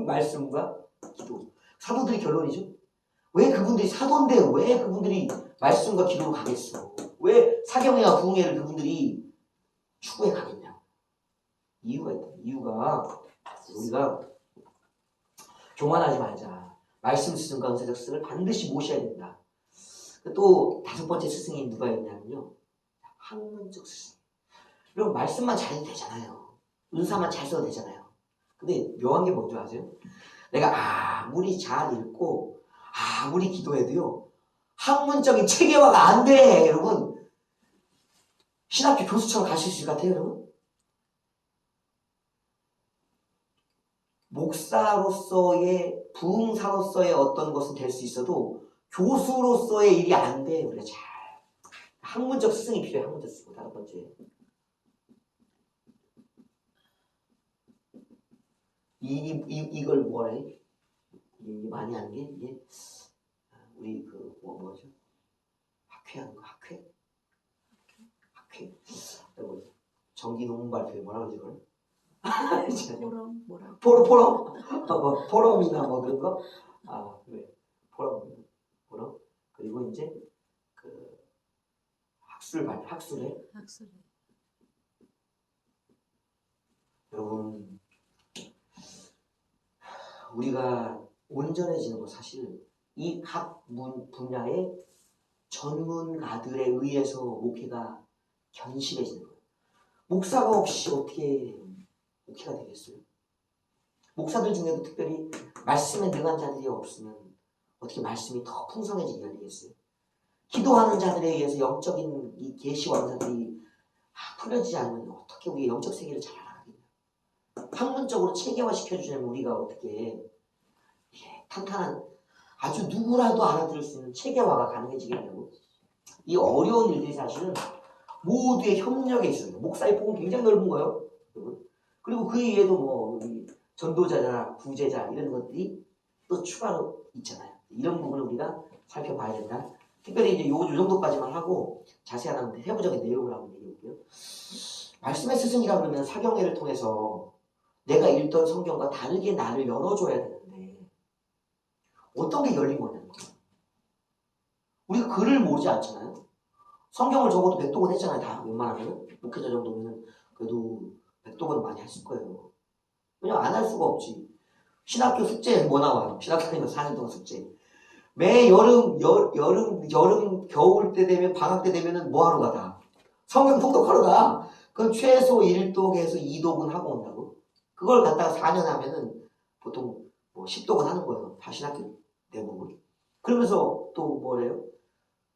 말씀과 기도. 사도들이 결론이죠. 왜 그분들이 사도인데 왜 그분들이 말씀과 기도로 가겠어? 왜 사경회와 부흥회를 그분들이 추구해 가겠냐? 이유가 있다. 이유가 우리가 교만하지 말자. 말씀 스승과 은사적 스승을 반드시 모셔야 된다. 또 5번째 스승이 누가 있냐면요. 학문적 스승. 그럼 말씀만 잘해도 되잖아요. 은사만 잘 써도 되잖아요. 근데 묘한 게 뭔지 아세요? 내가 아무리 잘 읽고 아무리 기도해도요. 학문적인 체계화가 안 돼. 여러분. 신학교 교수처럼 가실 수 있을 것 같아요. 여러분. 목사로서의 부흥사로서의 어떤 것은 될 수 있어도 교수로서의 일이 안 돼. 우리가 잘 학문적 스승이 필요해. 학문적 스승. 5번째. 이걸 뭐래? 이 많이 하는 게 이게 우리 그 뭐죠? 학회하는 거 학회? 정기 논문 발표에 뭐라 그러지 그걸? 포럼 뭐라고? 포럼? 포럼이나 뭐 그런 거? 그래. 포럼. 그리고 이제 그 학술해. 여러분, 우리가 온전해지는 건 사실 이 각 분야의 전문가들에 의해서 목회가 견실해지는 거예요. 목사가 없이 어떻게 목회가 되겠어요? 목사들 중에도 특별히 말씀에 능한 자들이 없으면 어떻게 말씀이 더 풍성해지게 열리겠어요? 기도하는 자들에 의해서 영적인 이 계시와 은사들이 풀려지지 않으면 어떻게 우리의 영적 세계를 잘 알아가겠냐? 학문적으로 체계화 시켜주려면 우리가 어떻게 탄탄한 아주 누구라도 알아들을 수 있는 체계화가 가능해지겠냐고. 이 어려운 일들이 사실은 모두의 협력에 있습니다. 목사의 폭은 굉장히 넓은 거예요. 여러분. 그리고 그 이외에도 뭐 전도자나 구제자 이런 것들이 또 추가로 있잖아요. 이런 부분을 우리가 살펴봐야 된다. 특별히 이제 요 정도까지만 하고 자세한 세부적인 내용을 한번 얘기해볼게요. 말씀의 스승이라 그러면 사경회를 통해서 내가 읽던 성경과 다르게 나를 열어줘야 되는데 어떤 게 열린 거냐는 거예요. 우리가 글을 모르지 않잖아요. 성경을 적어도 100독은 했잖아요. 다 웬만하면 목회자 정도면 그래도 100독은 많이 했을 거예요. 왜냐면 안 할 수가 없지. 신학교 숙제 뭐 나와요? 신학교 다니면 4년 동안 숙제. 매 여름, 겨울 때 되면, 방학 때 되면은 뭐 하러 가다? 성경 통독하러 가. 그럼 최소 1독에서 2독은 하고 온다고. 그걸 갖다가 4년 하면은 보통 뭐 10독은 하는 거예요. 다 신학교 대부분. 그러면서 또 뭐래요?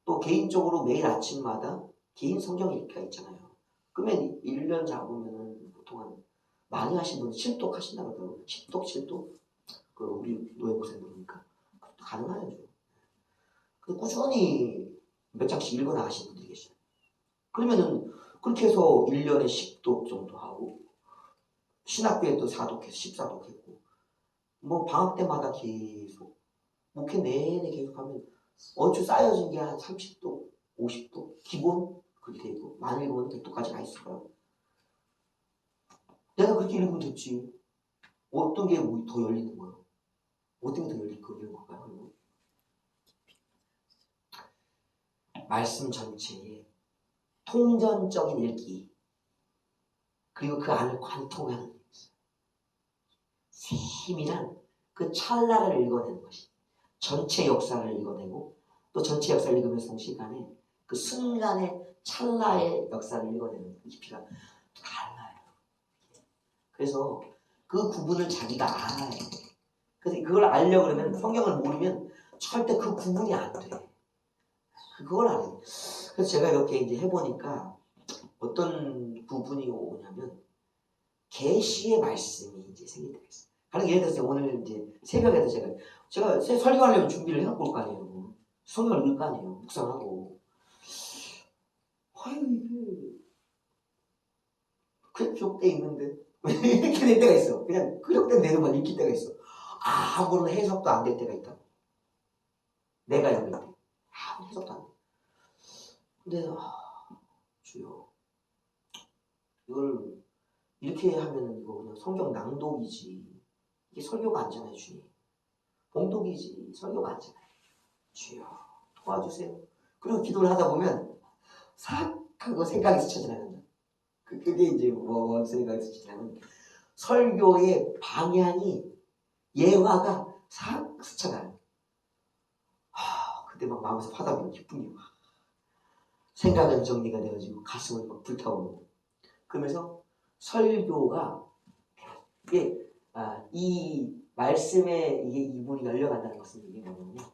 또 개인적으로 매일 아침마다 개인 성경 읽기가 있잖아요. 그러면 1년 잡으면은 보통 한 많이 하신 분은 7독 하신다고 하더라고요. 10독, 7독. 그 우리 노예고생들 보니까 가능하죠. 근데 꾸준히 몇 장씩 읽어나 하시는 분들이 계셔요. 그러면은 그렇게 해서 1년에 10독 정도 하고 신학교에 또 4독해서 14독 했고 뭐 방학 때마다 계속 목회 내내 계속 하면 얼추 쌓여진 게 한 30독, 50독 기본 그렇게 돼 있고 많이 읽으면 100독까지 가 있을까요? 내가 그렇게 읽으면 됐지. 어떤 게 더 열리는 거예요? 어떤 게 더 열리는 걸까요? 말씀 전체에 통전적인 읽기 그리고 그 안을 관통하는 게 있어요. 세밀한 그 찰나를 읽어내는 것이 전체 역사를 읽어내고 또 전체 역사를 읽으면서 동시간에 그 순간의 찰나의 역사를 읽어내는 깊이가 달라요. 그래서 그 구분을 자기가 알아야 돼. 그래서 그걸 알려고 그러면 성경을 모르면 절대 그 구분이 안 돼. 그걸 알아야 돼. 그래서 제가 이렇게 이제 해보니까 어떤 부분이 오냐면 계시의 말씀이 이제 생긴다 했어요. 가령 예를 들어서 오늘 이제 새벽에도 제가 설교하려면 준비를 해갖고 올 거 아니에요. 성경을 읽을 거 아니에요. 묵상하고. 아유 이게 그렇게 있는데 이렇게 될 때가 있어. 그냥 그렇게 내용만 읽힐 때가 있어. 아무런 해석도 안 될 때가 있다. 내가 읽을 때 아무런 해석도 안 돼. 근데 주여 이걸 이렇게 하면은 이거 그냥 성경 낭독이지 이게 설교가 아니잖아요. 주님 봉독이지 설교가 아니잖아요. 주여 도와주세요. 그리고 기도를 하다 보면 싹 하고 생각이 스쳐지나는 거야. 그게 이제 뭔 생각이 스쳐지냐면 설교의 방향이 예화가 싹 스쳐가요. 그때 막 마음에서 화답이 기쁜 게 막 생각은 정리가 되어지고 가슴을 막 불타오르고 그러면서 설교가 이게 이 말씀에 이게 이문이 열려간다는 것은 이게 뭐냐면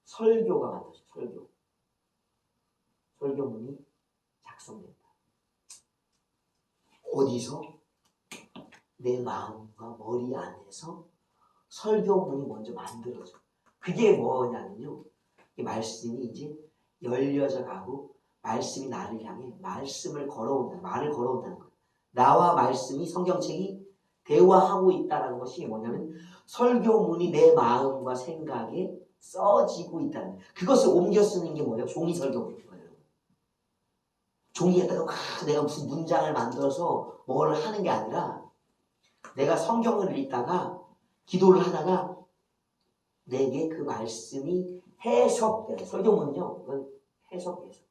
설교가 만들어져. 설교문이 작성된다. 어디서? 내 마음과 머리 안에서 설교문이 먼저 만들어져. 그게 뭐냐면요. 이 말씀이 이제 열려져 가고 말씀이 나를 향해 말씀을 걸어온다. 말을 걸어온다는 거예요. 나와 말씀이 성경책이 대화하고 있다는 것이 뭐냐면 설교문이 내 마음과 생각에 써지고 있다는 거예요. 그것을 옮겨 쓰는 게 뭐예요? 종이 설교문인 거예요. 종이에다가 내가 무슨 문장을 만들어서 뭘 하는 게 아니라 내가 성경을 읽다가 기도를 하다가 내게 그 말씀이 해석돼요. 설교문은요. 그건 해석이에요.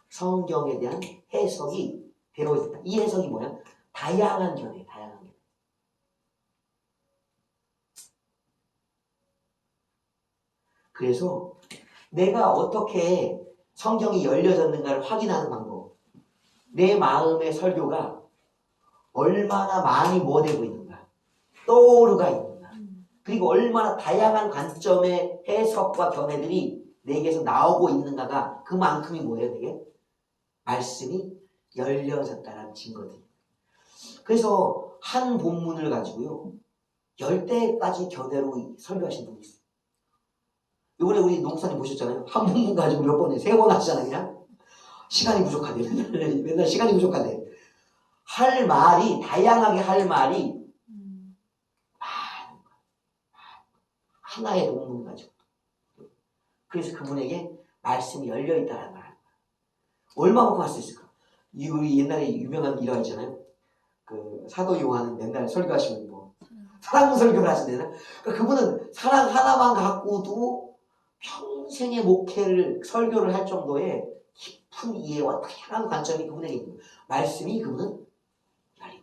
성경에 대한 해석이 되어있다. 이 해석이 뭐야? 다양한 견해, 다양한 견해. 그래서 내가 어떻게 성경이 열려졌는가를 확인하는 방법. 내 마음의 설교가 얼마나 많이 뭐되고 있는가. 떠오르가 있는가. 그리고 얼마나 다양한 관점의 해석과 견해들이 내게서 나오고 있는가가 그만큼이 뭐예요, 되게? 말씀이 열려졌다는 증거들. 그래서 한 본문을 가지고요 10대까지 견해로 설교하신 분이 있어요. 이번에 우리 농사님 보셨잖아요. 한 본문 가지고 몇 번에 3번 하시잖아요. 그냥 시간이 부족하대. 맨날 시간이 부족하대. 할 말이 다양하게 할 말이 많은 거야. 하나의 본문 가지고. 그래서 그분에게 말씀이 열려 있다는 걸 하는 거야. 얼마만큼 할 수 있을까? 이 우리 옛날에 유명한 일화 있잖아요. 그 사도 요한은 맨날 설교하시면 뭐 사랑 설교를 하시잖아요. 그러니까 그분은 사랑 하나만 갖고도 평생의 목회를 설교를 할 정도의 깊은 이해와 다양한 관점이 그분에게 있는 거예요. 말씀이 그분은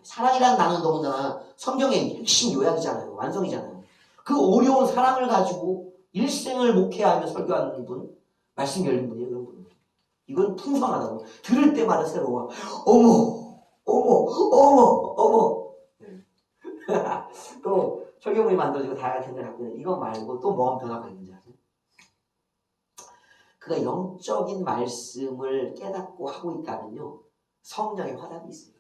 사랑이라는 단어는 더군다나 성경의 핵심 요약이잖아요. 완성이잖아요. 그 어려운 사랑을 가지고 일생을 목회하며 설교하는 분, 말씀이 열린 분이에요. 그런 분. 이건 풍성하다고. 들을 때마다 새로워. 어머, 어머, 어머, 어머. 또 설교문이 만들어지고 다양한 견해를 갖고 있는 이거 말고 또 뭐가 변화가 있는지 아세요? 그가 영적인 말씀을 깨닫고 하고 있다면요 성령의 화답이 있어요.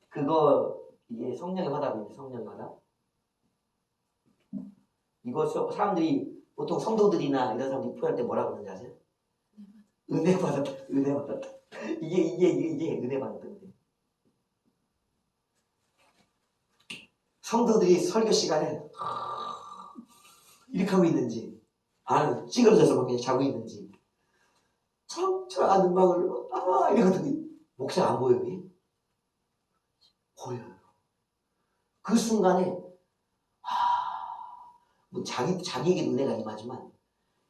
그거 이게 성령의 화답입니다. 성령의 화답. 이거 사람들이 보통 성도들이나 이런 사람들이 표현할 때 뭐라고 그러는지 아세요? 은혜 받았다. 은혜 받았다. 이게 은혜 받았다. 성도들이 설교 시간에 이렇게 하고 있는지 아니면 찌그러져서 막 그냥 자고 있는지 청청한 눈망울 이러거든요. 목사가 안 보여요. 보여요. 그 순간에 뭐 자기에게 은혜가 임하지만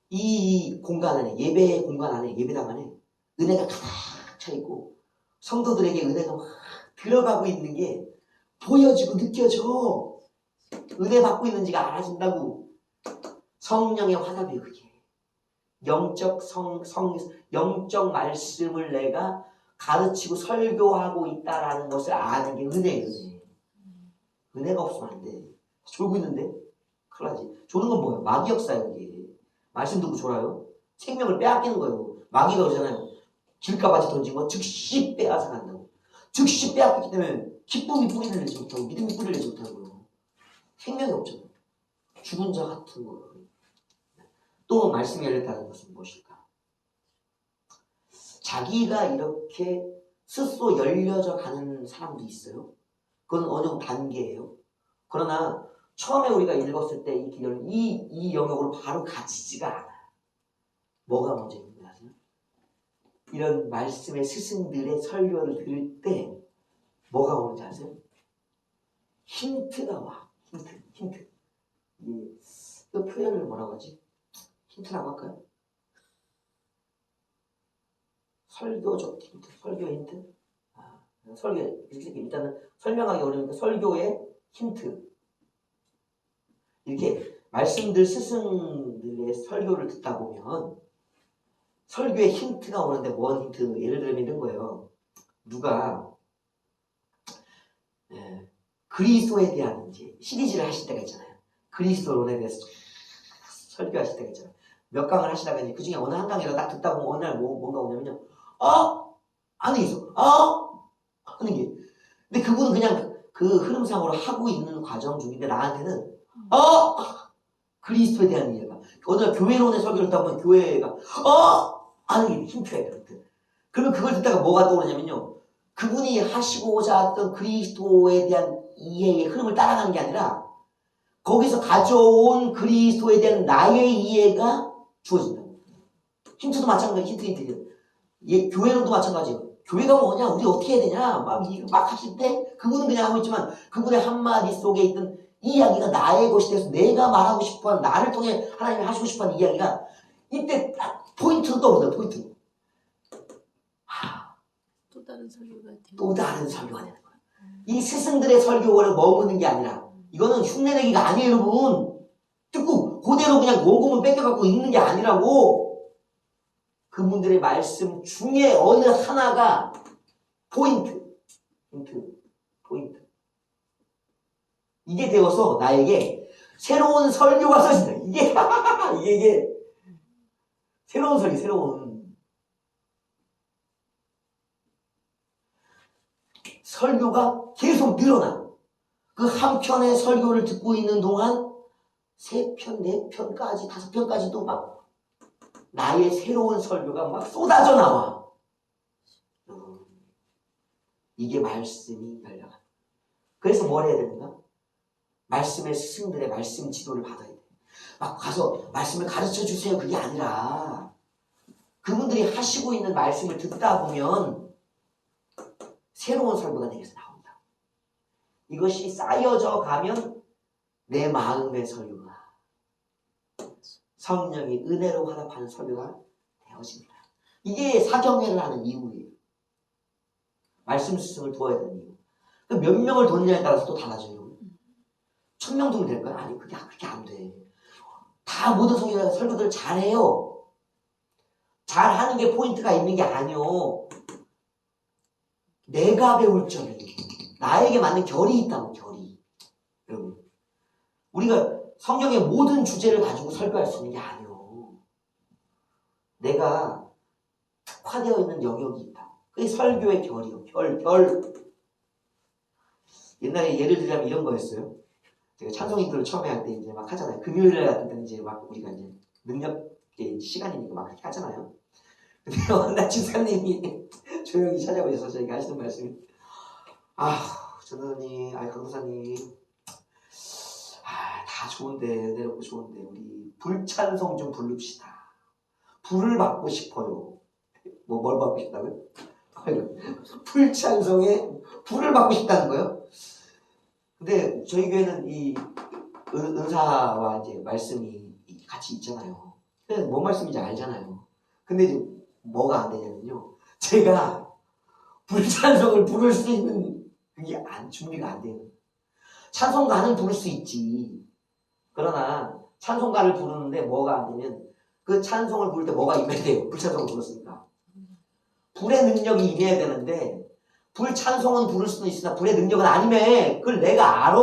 이 공간 안에 예배 공간 안에 예배당 안에 은혜가 가득 차 있고 성도들에게 은혜가 막 들어가고 있는 게 보여지고 느껴져. 은혜 받고 있는지가 알아진다고. 성령의 화답이 그게. 영적 말씀을 내가 가르치고 설교하고 있다라는 것을 아는 게 은혜예요. 은혜가 없으면 안 돼. 졸고 있는데 큰일 나지. 조는 건 뭐예요? 마귀 역사예요. 이게. 말씀 듣고 졸아요. 생명을 빼앗기는 거예요. 마귀가 그러잖아요. 길가밭에 던진 거 즉시 빼앗아 간다고. 즉시 빼앗기기 때문에 기쁨이 뿌리를 내지 못하고 믿음이 뿌리를 내지 못하는 거예요. 생명이 없잖아요. 죽은 자 같은 거예요. 또 말씀이 열렸다는 것은 무엇일까? 자기가 이렇게 스스로 열려져 가는 사람도 있어요. 그건 어느 정도 단계예요. 그러나 처음에 우리가 읽었을 때 이 영역으로 바로 갇히지가 않아요. 뭐가 먼저 있는 거 아세요? 이런 말씀의 스승들의 설교를 들을 때 뭐가 오는지 아세요? 힌트가 와. 힌트. 이 표현을 뭐라고 하지? 힌트라고 할까요? 설교적 힌트, 설교 힌트? 설교, 일단은 설명하기 어려우니까 설교의 힌트. 이렇게 말씀들 스승들의 설교를 듣다 보면 설교의 힌트가 오는데 뭔 힌트? 예를 들면 이런 거예요. 누가 그리스도에 대한 이제 시리즈를 하실 때가 있잖아요. 그리스도론에 대해서 설교하실 때가 있잖아요. 몇 강을 하시다가 이제 그 중에 어느 한 강이라도 딱 듣다 보면 어느 날 뭔가 오냐면요. 하는 게 있어. 하는 게. 근데 그분은 그냥 그 흐름상으로 하고 있는 과정 중인데 나한테는 그리스도에 대한 이해가. 어느 날 교회론의 설교를 듣다 보면 교회가 하는 게 힌트예요. 그러면 그걸 듣다가 뭐가 떠오르냐면요. 그분이 하시고자 했던 그리스도에 대한 이해의 흐름을 따라가는 게 아니라 거기서 가져온 그리스도에 대한 나의 이해가 주어진다. 힌트도 마찬가지. 힌트. 교회론도 마찬가지예요. 교회가 뭐냐? 우리 어떻게 해야 되냐? 막 하실 때 그분은 그냥 하고 있지만 그분의 한마디 속에 있던 이야기가 나의 것이 돼서 내가 말하고 싶어하는 나를 통해 하나님이 하시고 싶어하는 이야기가 이때 딱 포인트로 떠오르다. 포인트. 또 다른 설교가 되는 또 다른 설교가 되는 거야. 이 스승들의 설교를 머무는 게 아니라 이거는 흉내내기가 아니에요, 여러분. 듣고 그대로 그냥 원고문 뺏겨갖고 읽는 게 아니라고. 그분들의 말씀 중에 어느 하나가 포인트. 이게 되어서 나에게 새로운 설교가 써진다. 이게 새로운 설교, 새로운 설교가 계속 늘어나. 그 한 편의 설교를 듣고 있는 동안 3편, 4편까지, 5편까지도 막 나의 새로운 설교가 막 쏟아져 나와. 이게 말씀이 열려가. 그래서 뭘 해야 되는가? 말씀의 스승들의 말씀 지도를 받아야 돼. 막 가서 말씀을 가르쳐 주세요. 그게 아니라 그분들이 하시고 있는 말씀을 듣다 보면 새로운 설교가 내게서 나온다. 이것이 쌓여져 가면 내 마음의 설교가 성령이 은혜로 화답하는 설교가 되어집니다. 이게 사경회를 하는 이유예요. 말씀 스승을 두어야 되는 이유. 몇 명을 뒀냐에 따라서 또 달라져요. 1000명 두면 될까요? 아니, 그게 안 돼. 다 모든 성경에 설교들을 잘해요. 잘하는 게 포인트가 있는 게 아니요. 내가 배울 점이 나에게 맞는 결이 있다고. 결이. 여러분, 우리가 성경의 모든 주제를 가지고 설교할 수 있는 게 아니요. 내가 특화되어 있는 영역이 있다. 그게 설교의 결이요. 결. 옛날에 예를 들자면 이런 거였어요. 제가 찬송인들을 처음에 할 때 이제 막 하잖아요. 금요일 같은 때는 이제 막 우리가 이제 능력의 시간이니까 막 그렇게 하잖아요. 근데 나 집사님이 조용히 찾아오셔서 저희가 하시는 말씀이 전도사님, 강도사님, 다 좋은데 은혜롭고 좋은데 우리 불찬송 좀 부릅시다. 불을 받고 싶어요. 뭘 받고 싶다고요? 불찬송에 불을 받고 싶다는 거예요. 근데 저희 교회는 이 은사와 이제 말씀이 같이 있잖아요. 뭔 말씀인지 알잖아요. 근데 이제 뭐가 안 되냐면요. 제가 불찬송을 부를 수 있는 그게 준비가 안 돼요. 찬송가는 부를 수 있지. 그러나 찬송가를 부르는데 뭐가 안 되면 그 찬송을 부를 때 뭐가 임해야 돼요. 불찬송을 불렀으니까. 불의 능력이 임해야 되는데 불찬송은 부를 수는 있으나 불의 능력은 안 임해. 그걸 내가 알아.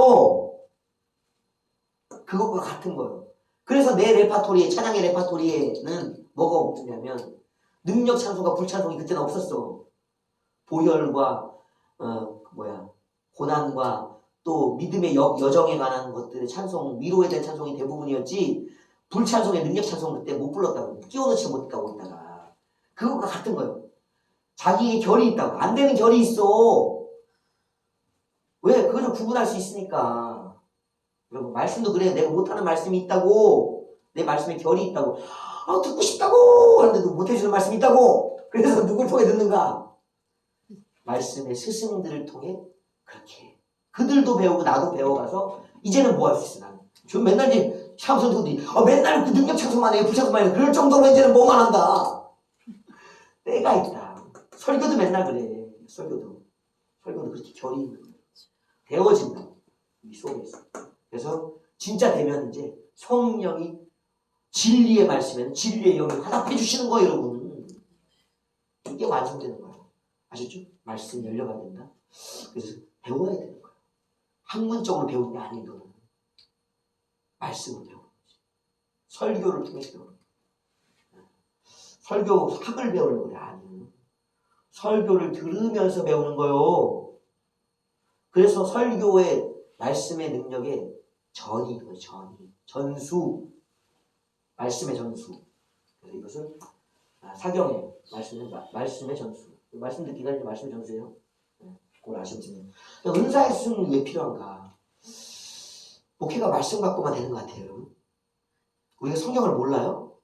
그것과 같은 거예요. 그래서 내 레파토리에, 찬양의 레파토리에는 뭐가 없냐면 능력 찬송과 불찬송이 그때는 없었어. 보혈과 고난과 또 믿음의 여정에 관한 것들의 찬송, 위로에 대한 찬송이 대부분이었지 불찬송의 능력 찬송 그때 못 불렀다고, 끼워넣지 못했다고 있다가 그것과 같은 거예요. 자기의 결이 있다고. 안 되는 결이 있어. 왜? 그걸 좀 구분할 수 있으니까. 여러분, 말씀도 그래. 내가 못하는 말씀이 있다고. 내 말씀에 결이 있다고. 듣고 싶다고 하는데도 못해주는 말씀이 있다고. 그래서 누굴 통해 듣는가? 말씀의 스승들을 통해 그렇게 해. 그들도 배우고 나도 배워가서 이제는 뭐 할 수 있어. 나는 저 맨날 이제 샤브선수들이 맨날 그 능력 찬송만 해요. 불찬송만 해요. 그럴 정도로 이제는 뭐만 한다. 때가 있다. 설교도 맨날 그래. 설교도 그렇게 결이 있는 거예요. 배워진다. 이 속에서. 그래서 진짜 되면 이제 성령이 진리의 말씀에는 진리의 영을 화답해 주시는 거예요, 여러분. 이게 완성되는 거예요. 아셨죠? 말씀 열려가야 된다. 그래서 배워야 되는 거예요. 학문적으로 배우는 게 아닌 거는 말씀을 배우는 거지. 설교를 통해서 배우는 거예요. 설교 학을 배우려고 그래. 아니에요. 설교를 들으면서 배우는 거요. 그래서 설교의 말씀의 능력에 전이 있는 거예요. 전수. 말씀의 전수. 그래서 이것은 사경의 말씀의 전수. 말씀 듣기가 이제 말씀의 전수예요. 그걸 아시면 됩니다. 은사의 스승은 왜 필요한가? 목회가 말씀 갖고만 되는 것 같아요. 우리가 성경을 몰라요?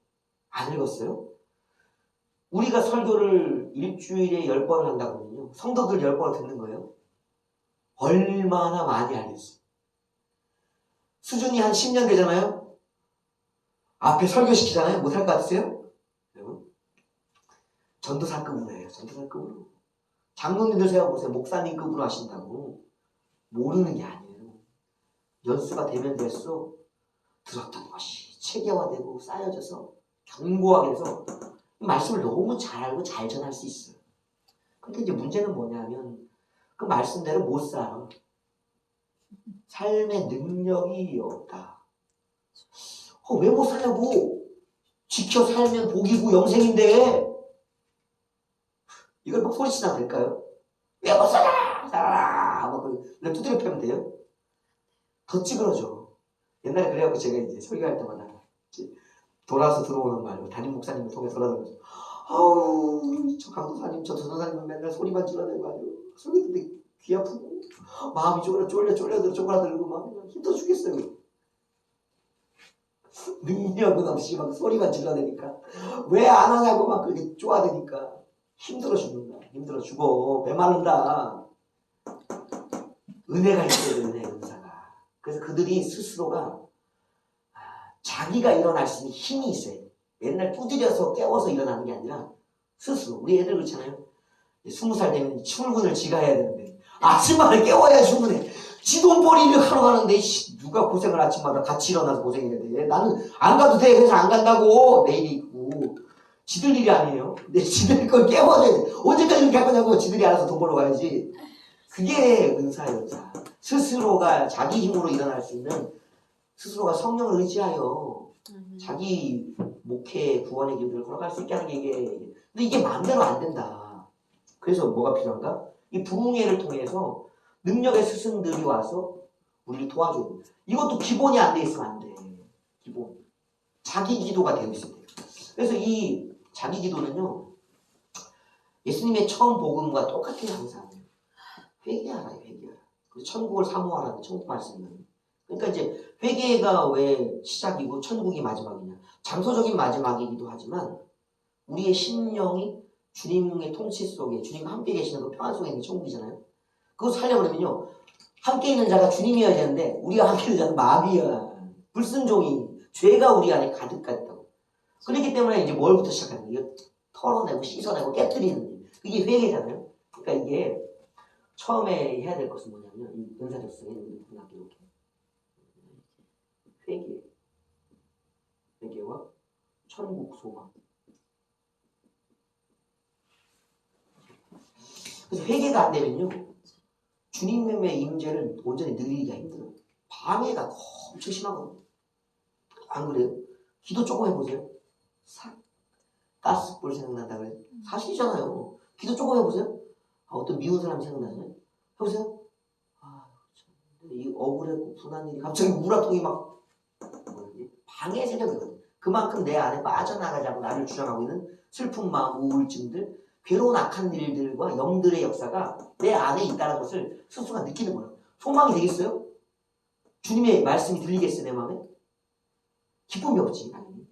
안 읽었어요? 우리가 설교를 일주일에 10번을 한다고 하면요. 성도들 10번을 듣는 거예요. 얼마나 많이 알겠어. 수준이 한 10년 되잖아요. 앞에 설교시키잖아요. 못할 것 같으세요? 여러분, 전도사급으로 해요. 전도사급으로. 장로님들 세워보세요. 목사님급으로 하신다고. 모르는 게 아니에요. 연수가 되면 될수록 들었던 것이 체계화되고 쌓여져서 견고하게 해서 말씀을 너무 잘 알고 잘 전할 수 있어요. 근데 이제 문제는 뭐냐면 그 말씀대로 못 살아. 삶의 능력이 없다. 왜 못 살냐고. 지켜 살면 복이고 영생인데 이걸 막 소리치나 될까요? 왜 못 살아? 살아라! 막 두드려 패면 돼요? 더 찌그러져. 옛날에 그래갖고 제가 이제 설교할 때마다 이제 돌아서 들어오는 말로 담임 목사님을 통해 돌아다니면서 아우 저 강도사님 저 전도사님은 맨날 소리만 질러내고 아주 설교 듣는데 귀 아프고 마음이 쪼그라들고 막 그냥 힘들어 죽겠어요. 능력은 없이 막 소리만 질러대니까 왜 안 하냐고 막 그렇게 쪼아대니까 힘들어 죽는다. 힘들어 죽어. 메마른다. 은혜가 있어야 되는 은사가. 그래서 그들이 스스로가 자기가 일어날 수 있는 힘이 있어요. 맨날 두드려서 깨워서 일어나는 게 아니라 스스로. 우리 애들 그렇잖아요. 20살 되면 출근을 지가 해야 되는데 아침마다 깨워야 출근해. 지돈벌이를 하러 가는데 누가 고생을 아침마다 같이 일어나서 고생해야 돼. 나는 안 가도 돼. 회사 안 간다고. 내일이 있고. 지들 일이 아니에요. 근데 지들 걸 깨워줘야 돼. 언제까지 이렇게 할 거냐고. 지들이 알아서 돈 벌러 가야지. 그게 은사예요. 은사. 스스로가 자기 힘으로 일어날 수 있는, 스스로가 성령을 의지하여 자기 목회 구원의 길들을 걸어갈 수 있게 하는 게 이게. 근데 이게 마음대로 안 된다. 그래서 뭐가 필요한가? 이 부흥회를 통해서 능력의 스승들이 와서 우리를 도와줘야 돼. 이것도 기본이 안 돼 있으면 안 돼. 기본. 자기 기도가 되어 있어야 돼. 그래서 이 자기 기도는요, 예수님의 처음 복음과 똑같은 항상 회개하라, 회개하라. 그리고 천국을 사모하라는 천국 말씀은. 그러니까 이제 회개가 왜 시작이고 천국이 마지막이냐. 장소적인 마지막이기도 하지만 우리의 심령이 주님의 통치 속에, 주님과 함께 계시는 그 평안 속에 있는 천국이잖아요. 그거 살려버리면요, 함께 있는 자가 주님이어야 되는데 우리가 함께 있는 자는 마귀야. 불순종이, 죄가 우리 안에 가득했다고. 그렇기 때문에 이제 뭘부터 시작하는 거예요? 털어내고 씻어내고 깨뜨리는 일. 그게 회개잖아요. 그러니까 이게 처음에 해야 될 것은 뭐냐면, 이 은사적성에 우리 분학교 이렇게 회개, 회개와 천국 소망. 그래서 회개가 안 되면요, 주님의 임재를 온전히 누리기가 힘들어요. 방해가 엄청 심하거든요. 안 그래요? 기도 조금 해보세요. 가스불 생각난다 그래요. 사실이잖아요. 기도 조금 해보세요. 어떤 미운 사람이 생각나잖아요. 해보세요. 이 억울했고 분한 일이 갑자기 우라통이 막 방해 세력이거든요. 그만큼 내 안에 빠져나가자고 나를 주장하고 있는 슬픈 마음, 우울증들, 괴로운 악한 일들과 영들의 역사가 내 안에 있다는 것을 스스로가 느끼는 거예요. 소망이 되겠어요? 주님의 말씀이 들리겠어요, 내 마음에? 기쁨이 없지, 당연히.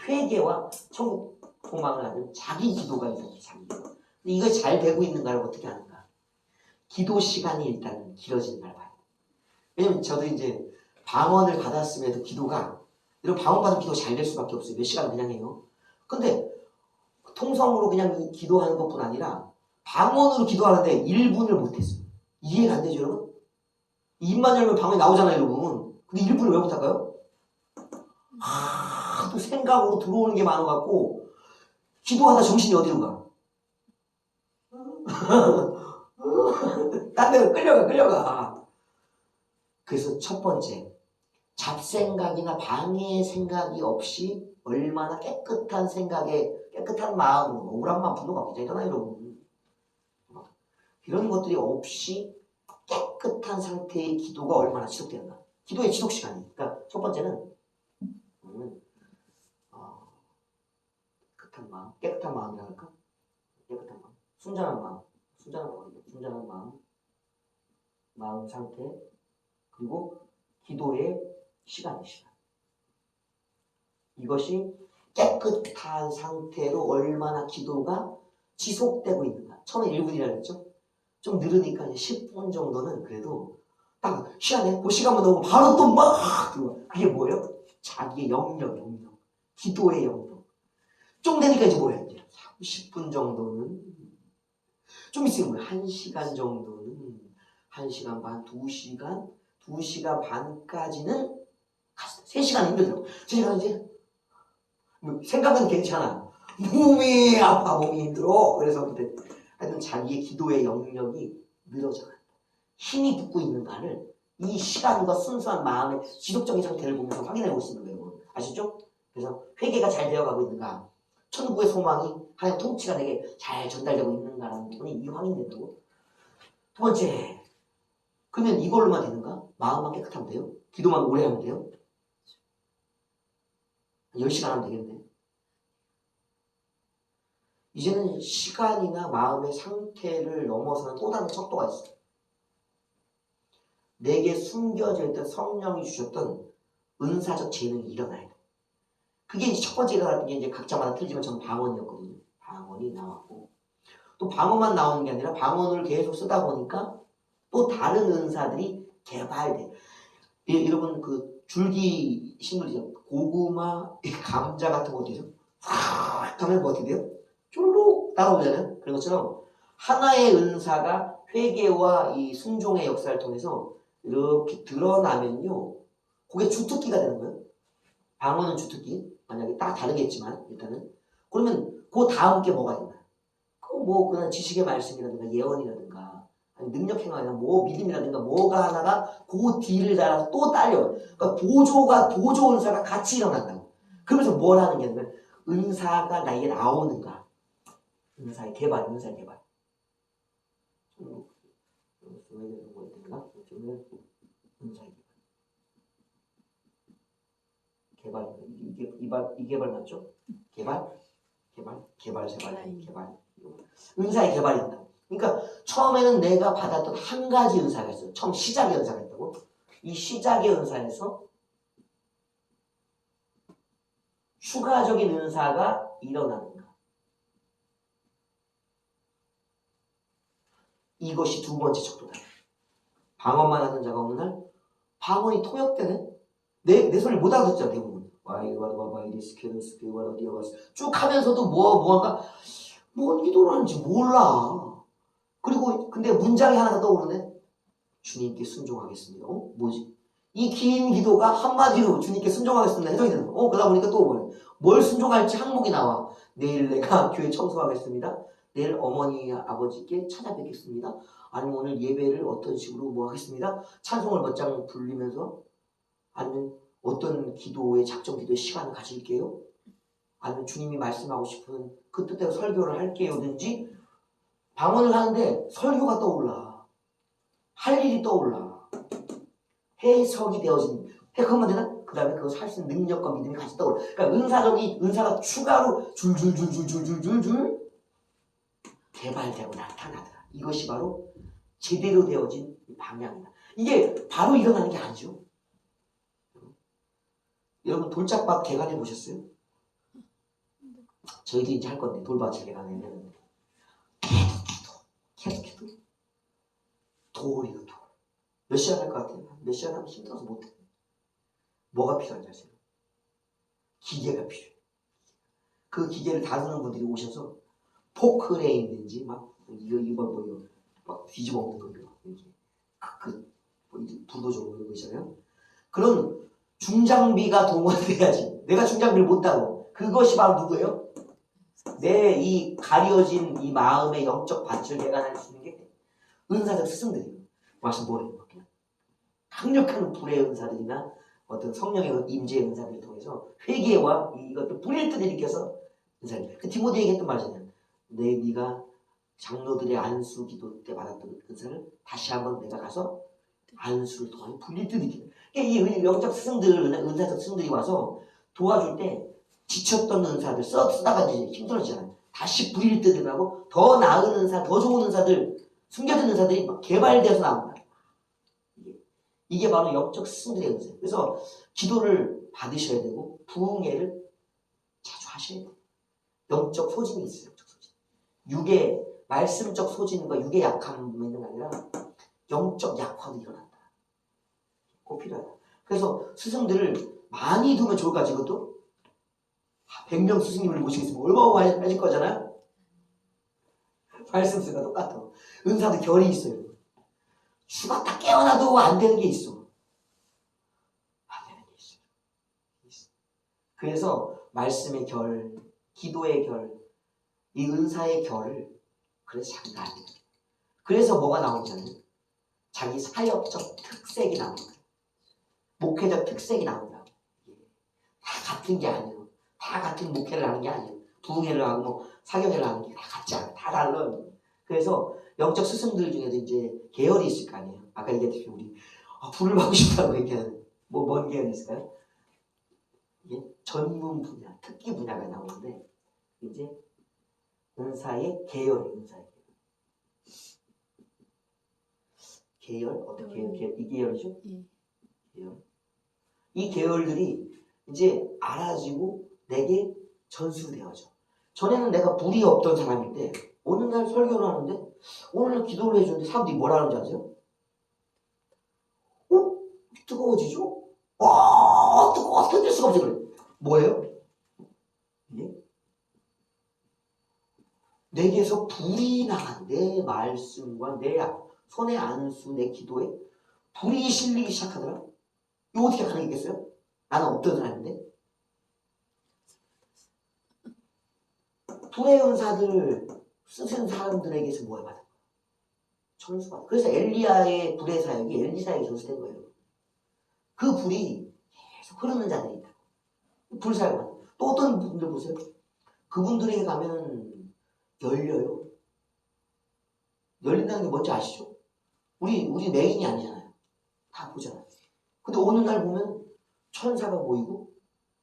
회개와 천국 소망을 하는 자기 기도가 있어요, 자기 기도. 근데 이거 잘 되고 있는가를 어떻게 하는가? 기도 시간이 일단 길어지는 걸 봐요. 왜냐면 저도 이제 방언을 받았음에도 기도가, 이런 방언 받은 기도 잘 될 수밖에 없어요. 몇 시간 그냥 해요. 근데 통성으로 그냥 기도하는 것뿐 아니라 방언으로 기도하는데 1분을 못했어요. 이해가 안 되죠, 여러분? 입만 열면 방언이 나오잖아요, 여러분. 근데 1분을 왜 못할까요? 또 생각으로 들어오는 게 많아갖고 기도하다 정신이 어디로 가? 딴 데로 끌려가. 그래서 첫 번째, 잡생각이나 방해의 생각이 없이 얼마나 깨끗한 생각에, 깨끗한 마음, 억울한 마음, 분노가 굉장히잖아요, 여러분. 이런 것들이 없이 깨끗한 상태의 기도가 얼마나 지속되는가. 기도의 지속 시간이. 그러니까 첫 번째는 깨끗한 마음이라 할까? 깨끗한 마음, 순전한 마음, 마음 상태, 그리고 기도의 시간. 이것이 깨끗한 상태로 얼마나 기도가 지속되고 있는가. 처음에 1분이라고 했죠? 좀 늘으니까 이제 10분 정도는 그래도 딱 시간에 그 시간만 넘으면 바로 또 막 들어와. 그게 뭐예요? 자기의 영역. 기도의 영역. 좀 되니까 이제 뭐야? 이제 30분 정도는, 좀 있으면 1시간 정도는, 1시간 반, 2시간 반까지는 갔어요. 3시간 힘들더라고. 3시간 이제 생각은 괜찮아. 몸이 아파, 몸이 힘들어. 그래서 그때 하여튼 자기의 기도의 영역이 늘어져요. 힘이 붙고 있는가를 이 시간과 순수한 마음의 지속적인 상태를 보면서 확인해 볼 수 있는 거예요. 아시죠? 그래서 회개가 잘 되어가고 있는가, 천국의 소망이 하나님 통치가 내게 잘 전달되고 있는가라는 부분이 이 확인된다고. 두 번째, 그러면 이걸로만 되는가? 마음만 깨끗하면 돼요? 기도만 오래 하면 돼요? 10시간 하면 되겠네. 이제는 시간이나 마음의 상태를 넘어서는 또 다른 척도가 있어요. 내게 숨겨져 있던 성령이 주셨던 은사적 재능이 일어나야 돼. 그게 이제 첫 번째 일어났던 게 이제 각자마다 틀리지만 저는 방언이었거든요. 방언이 나왔고. 또 방언만 나오는 게 아니라 방언을 계속 쓰다 보니까 또 다른 은사들이 개발돼. 여러분 그 줄기 식물이죠. 고구마, 감자 같은 것도 있어. 싹 하면 뭐 어떻게 돼요? 쫄록 따라오잖아요. 그런 것처럼 하나의 은사가 회개와 이 순종의 역사를 통해서 이렇게 드러나면요. 그게 주특기가 되는 거예요. 방언은 주특기. 만약에 딱 다르겠지만 일단은. 그러면 그 다음 게 뭐가 되나? 뭐 그냥 지식의 말씀이라든가 예언이라든가 아니 능력 행위나 뭐 믿음이라든가 뭐가 하나가 그 뒤를 따라서 또 딸려. 그러니까 보조 은사가 같이 일어난다고. 그러면서 뭘 하는 게 아니라 은사가 나에게 나오는가. 은사의 개발. 은사의 개발. 개발. 이 개발 맞죠? 개발. 은사의 개발이 된다. 그러니까 처음에는 내가 받았던 한 가지 은사가 있어요. 처음 시작의 은사가 있다고. 이 시작의 은사에서 추가적인 은사가 일어나는가. 이것이 두 번째 척도다. 방언만 하는 자가 없는 날 방언이 통역되네. 내 소리를 못 알아듣잖아 대부분. 쭉 하면서도 뭔가 뭔 기도를 하는지 몰라. 그리고 근데 문장이 하나가 떠오르네. 주님께 순종하겠습니다. 뭐지? 이 긴 기도가 한마디로 주님께 순종하겠습니다 해석이 되는 거. 그러다 보니까 또 뭐래? 뭘 순종할지 항목이 나와. 내일 내가 교회 청소하겠습니다. 내일 어머니 아버지께 찾아뵙겠습니다. 아니면 오늘 예배를 어떤 식으로 뭐 하겠습니다. 찬송을 멋장 불리면서 아니면 어떤 기도의 작정 기도의 시간을 가질게요. 아니면 주님이 말씀하고 싶은 그 뜻대로 설교를 할게요든지 방언을 하는데 설교가 떠올라. 할 일이 떠올라. 해석이 되어진 해석만 되나? 그 다음에 그것을 할 수 있는 능력과 믿음이 같이 떠올라. 그러니까 은사가 추가로 줄줄줄줄줄줄줄 개발되고 나타나더라. 이것이 바로 제대로 되어진 방향이다. 이게 바로 일어나는 게 아니죠. 여러분 돌짝밭 개간해 보셨어요? 저희도 이제 할 건데 돌밭을 개간하면 계속 돌이고 돌. 몇 시간 할 것 같아요? 몇 시간 하면 힘들어서 못해. 뭐가 필요한지 아세요? 기계가 필요해. 그 기계를 다루는 분들이 오셔서 포크레인인지 막 이거 막 뒤집어 먹는 거예요. 부도적으로 이런 거 있잖아요. 그런 중장비가 동원돼야지. 내가 중장비를 못 다뤄. 그것이 바로 누구예요? 내 이 가려진 이 마음의 영적 밭을 개간할 수 있는 게 은사적 스승들이에요. 와서 뭐래요? 강력한 불의 은사들이나 어떤 성령의 임재의 은사들을 통해서 회개와 이것도 뿌릴 듯 일으켜서 은사를. 그 디모데에게 했던 말이잖아요. 네가 장로들의 안수 기도 때 받았던 은사를 다시 한번 내가 가서 안수를 통해 불릴 듯 일으키는. 그러니까 이 영적 스승들, 은사적 스승들이 와서 도와줄 때 지쳤던 은사들 쓰다가 이제 힘들어지잖아요. 다시 불릴 듯 일어나고 더 나은 은사, 더 좋은 은사들, 숨겨진 은사들이 막 개발되어서 나온다. 이게 바로 영적 스승들의 은사예요. 그래서 기도를 받으셔야 되고 부흥회를 자주 하셔야 돼요. 영적 소진이 있어요. 영적 소진. 육의 말씀적 소진과 육의 약함이 있는 게 아니라 영적 약화도 일어난다. 꼭 필요하다. 그래서 스승들을 많이 두면 좋을 것 같지. 이것도 100명 스승님을 모시겠으면 얼마나 많이 빠질 거잖아요. 말씀 수가 똑같아. 은사도 결이 있어요. 죽었다 깨어나도 안 되는 게 있어. 안 되는 게 있어요. 그래서 말씀의 결, 기도의 결, 이 은사의 결을 그래서 자기가 알게 돼요. 그래서 뭐가 나오잖아요. 자기 사역적 특색이 나온다. 목회적 특색이 나온다. 다 같은 게 아니에요. 다 같은 목회를 하는 게 아니에요. 부흥회를 하고 뭐 사경회를 하는 게 다 같지 않아요. 다 달라요. 그래서 영적 스승들 중에도 이제 계열이 있을 거 아니에요. 아까 얘기했듯이 우리 불을 받고 싶다고 얘기하는 뭔 계열이 있을까요? 이게 전문 분야, 특기 분야가 나오는데 이제 은사의 계열이에요. 은사의 계열 어떻게 계열? 이 계열이죠? 예. 계열. 이 계열들이 이제 알아지고 내게 전수되어져. 전에는 내가 불이 없던 사람인데 어느 날 설교를 하는데 오늘 기도를 해주는데 사람들이 뭐라 하는지 아세요? 뜨거워지죠? 뜨거워 견딜 수가 없어. 그래. 뭐예요? 이게 내게서 불이 나간 내 말씀과 내 손의 안수 내 기도에 불이 실리기 시작하더라. 이거 어떻게 가능했겠어요? 나는 없던 사람인데. 불의 은사들을 쓰는 사람들에게서 뭐야 받은 거야? 천수받아. 그래서 엘리야의 불의 사역이 엘리사에게 전수된 거예요. 그 불이 계속 흐르는 자들이 있다. 불사역만. 또 어떤 분들 보세요. 그분들에게 가면 열려요. 열린다는 게 뭔지 아시죠? 우리 메인이 아니잖아요. 다 보잖아요. 근데 어느 날 보면 천사가 보이고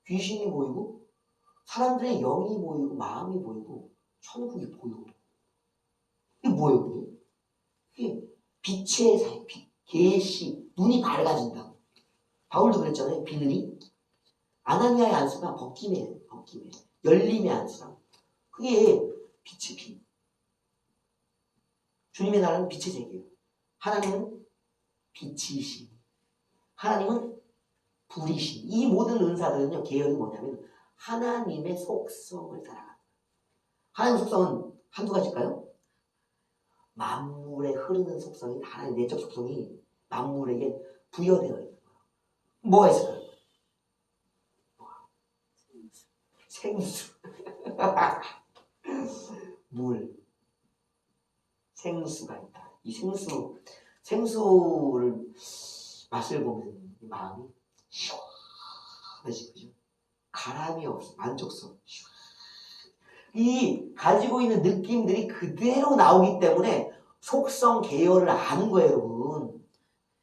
귀신이 보이고 사람들의 영이 보이고 마음이 보이고 천국이 보이고. 이게 뭐예요? 그게? 이게 빛의 사역, 계시, 눈이 밝아진다. 바울도 그랬잖아요. 비늘이 아나니아의 안수가 벗김에 열림의 안수라. 그게 빛의 빛. 주님의 나라는 빛의 세계예요. 하나님은 빛이신. 하나님은 불이신. 이 모든 은사들은요, 계열이 뭐냐면 하나님의 속성을 따라간다. 하나님의 속성은 한두 가지일까요? 만물에 흐르는 속성이, 하나님의 내적 속성이 만물에게 부여되어 있는 거예요. 뭐가 있을까요? 생수. 물. 생수가 있다. 이 생수를 맛을 보면 마음이 시원해지죠. 가람이 없어. 만족성. 이 가지고 있는 느낌들이 그대로 나오기 때문에 속성 계열을 아는 거예요, 여러분.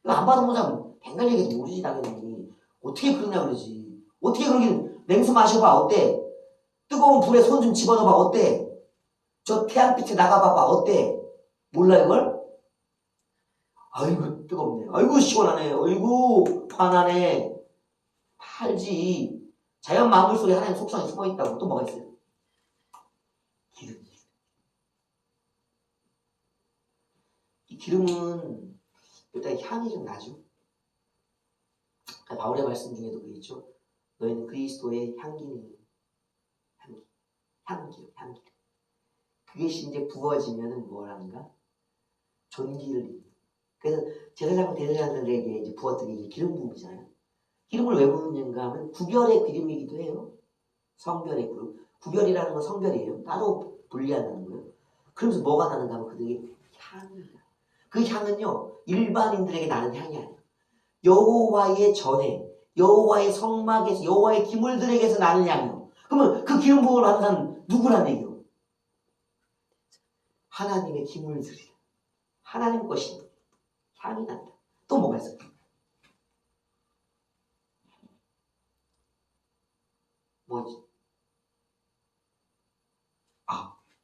이거 안 받아본 사람 백날 얘기도 모르지, 당연히. 어떻게 그러냐 그러지. 어떻게 그러긴 냉수 마셔봐, 어때? 뜨거운 불에 손 좀 집어넣어봐, 어때? 저 태양빛에 나가봐봐, 어때? 몰라, 이걸? 아이고, 뜨겁네. 아이고, 시원하네. 아이고, 환하네. 알지. 자연 만물 속에 하나님의 속성이 숨어있다고. 또 뭐가 있어요? 기름. 이 기름은 일단 향이 좀 나죠. 바울의 말씀 중에도 그게 있죠. 너희는 그리스도의 향기니. 향기. 그것이 이제 부어지면은 뭐라는가? 존귀를 입는. 그래서 제사장과 대제사장들에게 이제 부었던 게 기름 부음이잖아요. 기름을 왜 부으는가 하면 구별의 기름이기도 해요. 성별의 기름. 구별이라는 건 성별이에요. 따로 분리한다는 거예요. 그러면서 뭐가 나는가 하면 그들이 향이야. 그 향은요, 일반인들에게 나는 향이 아니에요. 여호와의 전에, 여호와의 성막에서, 여호와의 기물들에게서 나는 향이요. 그러면 그 기름 부음을 하는 사람은 누구란 얘기요? 하나님의 기물들이다. 하나님 것이 향이 난다. 또 뭐가 있을까? 뭐지?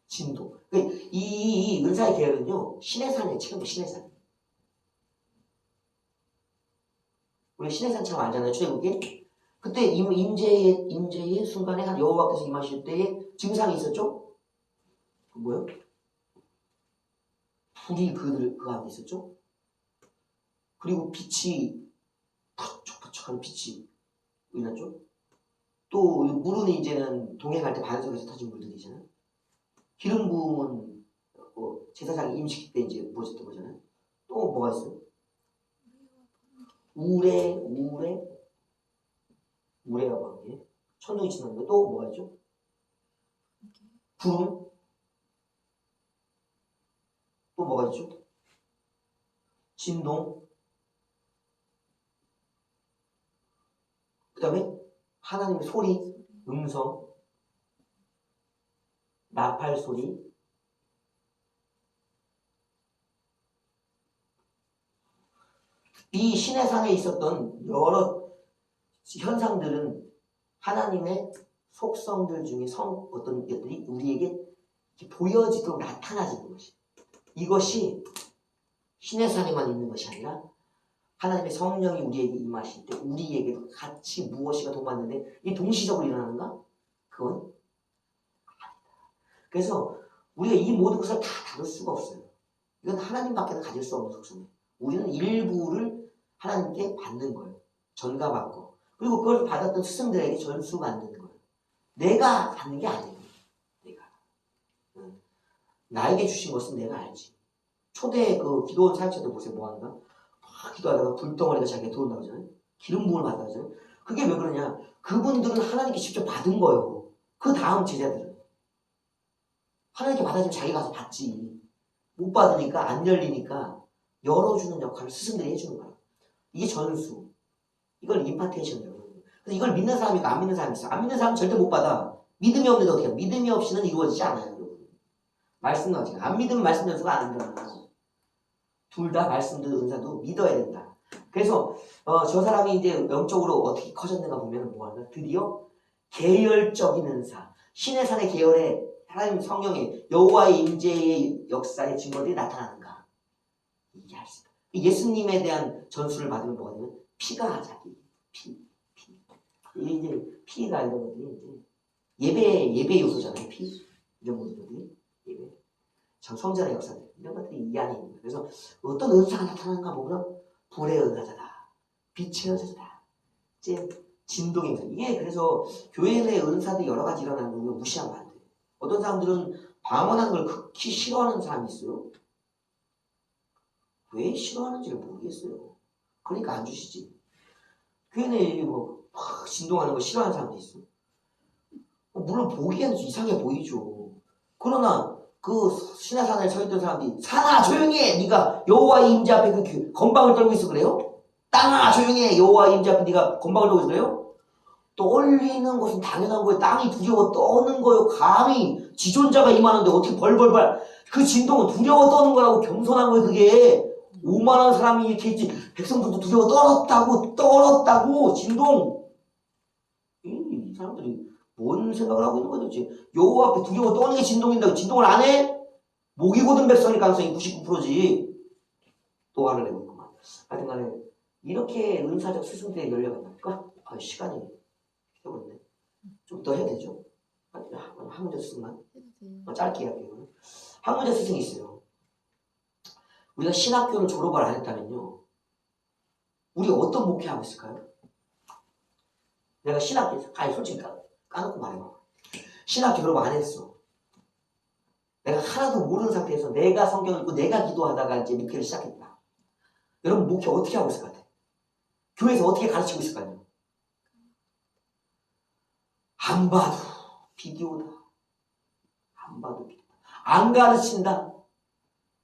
진도. 이 은사의 계열은요, 신의 산이에요. 지금 신의 산. 우리 신의 산처럼 알잖아요. 출애굽기. 그때 임재의 순간에 한 여호와께서 임하실 때에 증상이 있었죠? 뭐요? 불이 그 안에 있었죠? 그리고 빛이 푸석푸석하는 빛이 있었죠? 또 물은 이제는 동해갈 때 바닷속에서 터진 물들이잖아요. 기름 부음은 제사장 임식 때 이제 부어졌던 거잖아요. 또 뭐가 있어요? 우레가 뭐예요? 천둥이 치는 거. 또 뭐가 있죠? 구름. 또 뭐가 있죠? 진동. 그 다음에 하나님의 소리, 음성, 나팔 소리, 이 신의 산에 있었던 여러 현상들은 하나님의 속성들 중에 어떤 것들이 우리에게 보여지도록 나타나지는 것이. 이것이 신의 산에만 있는 것이 아니라 하나님의 성령이 우리에게 임하실 때 우리에게도 같이 무엇이가 동반되는데 이 동시적으로 일어나는가? 그건 아니다. 그래서 우리가 이 모든 것을 다 다룰 수가 없어요. 이건 하나님밖에는 가질 수 없는 속성이에요. 우리는 일부를 하나님께 받는 거예요. 전가받고. 그리고 그걸 받았던 스승들에게 전수 받는 거예요. 내가 받는 게 아니에요. 내가. 나에게 주신 것은 내가 알지. 초대 그 기도원 사역자들 보세요. 뭐 하는가? 막 기도하다가 불덩어리가 자기가 들어온다고 하잖아요. 기름 부음을 받다 하잖아요. 그게 왜 그러냐? 그분들은 하나님께 직접 받은 거예요. 그 다음 제자들은. 하나님께 받아주면 자기가 가서 받지. 못 받으니까 안 열리니까 열어주는 역할을 스승들이 해주는 거야. 이게 전수. 이걸 임파테이션이라고 그래요. 그래서 이걸 믿는 사람이 있고 안 믿는 사람이 있어. 안 믿는 사람은 절대 못 받아. 믿음이 없는데 어떻게 해요? 믿음이 없이는 이루어지지 않아요. 여러분. 말씀 나오지. 안 믿으면 말씀 전수가 안 일어나. 둘 다 말씀도 은사도 믿어야 된다. 그래서 저 사람이 이제 영적으로 어떻게 커졌는가 보면 뭐하나 드디어 계열적인 은사, 신의 산의 계열에 하나님 성령의 여호와의 임재의 역사의 증거들이 나타나는가? 이게 할 수 있다. 예수님에 대한 전수를 받으면 뭐가 되면 피가 자기 피. 이게 이제 피가 이런 것들이 이제 예배 요소잖아요. 피 이런 것들이 예배. 성전의 역사들 이런 것들이 이 안에 있는 거예요. 그래서 어떤 은사가 나타나는가 보면 불의 은사자다, 빛의 은사자다, 이제 진동의 은사. 이게 그래서 교회 내 은사들이 여러 가지 일어나는 걸 무시하면 안 돼요. 어떤 사람들은 방언하는 걸 극히 싫어하는 사람이 있어요. 왜 싫어하는지를 모르겠어요. 그러니까 안 주시지. 교회 내에 뭐 진동하는 거 싫어하는 사람도 있어. 물론 보기에는 이상해 보이죠. 그러나 그 신의 산에 서 있던 사람들이 산아 조용히 해. 네가 여호와의 임재 앞에 그 건방을 떨고 있어 그래요? 땅아 조용히 해. 여호와의 임재 앞에 네가 건방을 떨고 있어 그래요? 떨리는 것은 당연한 거예요. 땅이 두려워 떠는 거예요. 감히 지존자가 임하는데 어떻게 벌벌벌. 그 진동은 두려워 떠는 거라고. 겸손한 거예요. 그게 오만한 사람이 이렇게 있지. 백성들도 두려워 떨었다고 진동. 이 사람들이 뭔 생각을 하고 있는 거죠? 여호와 앞에 두려워 떠는 게 진동인다고 진동을 안 해? 목이 곧은 백성일 가능성이 99%지. 또 화를 내고 있구만. 하여튼 간에 이렇게 은사적 스승들이 열려간다니까? 시간이 해버렸네. 좀 더 해야 되죠? 한 문제 스승만? 짧게 할게요. 한 문제 스승이 있어요. 우리가 신학교를 졸업을 안 했다면요. 우리가 어떤 목회하고 있을까요? 내가 신학교, 솔직히 까놓고 말해봐. 신학 졸업 안 했어. 내가 하나도 모르는 상태에서 내가 성경을 읽고 내가 기도하다가 이제 목회를 시작했다. 여러분 목회 어떻게 하고 있을 것 같아? 교회에서 어떻게 가르치고 있을 거 아니에요? 안 봐도 비디오다. 안 봐도 비디오다. 안 가르친다.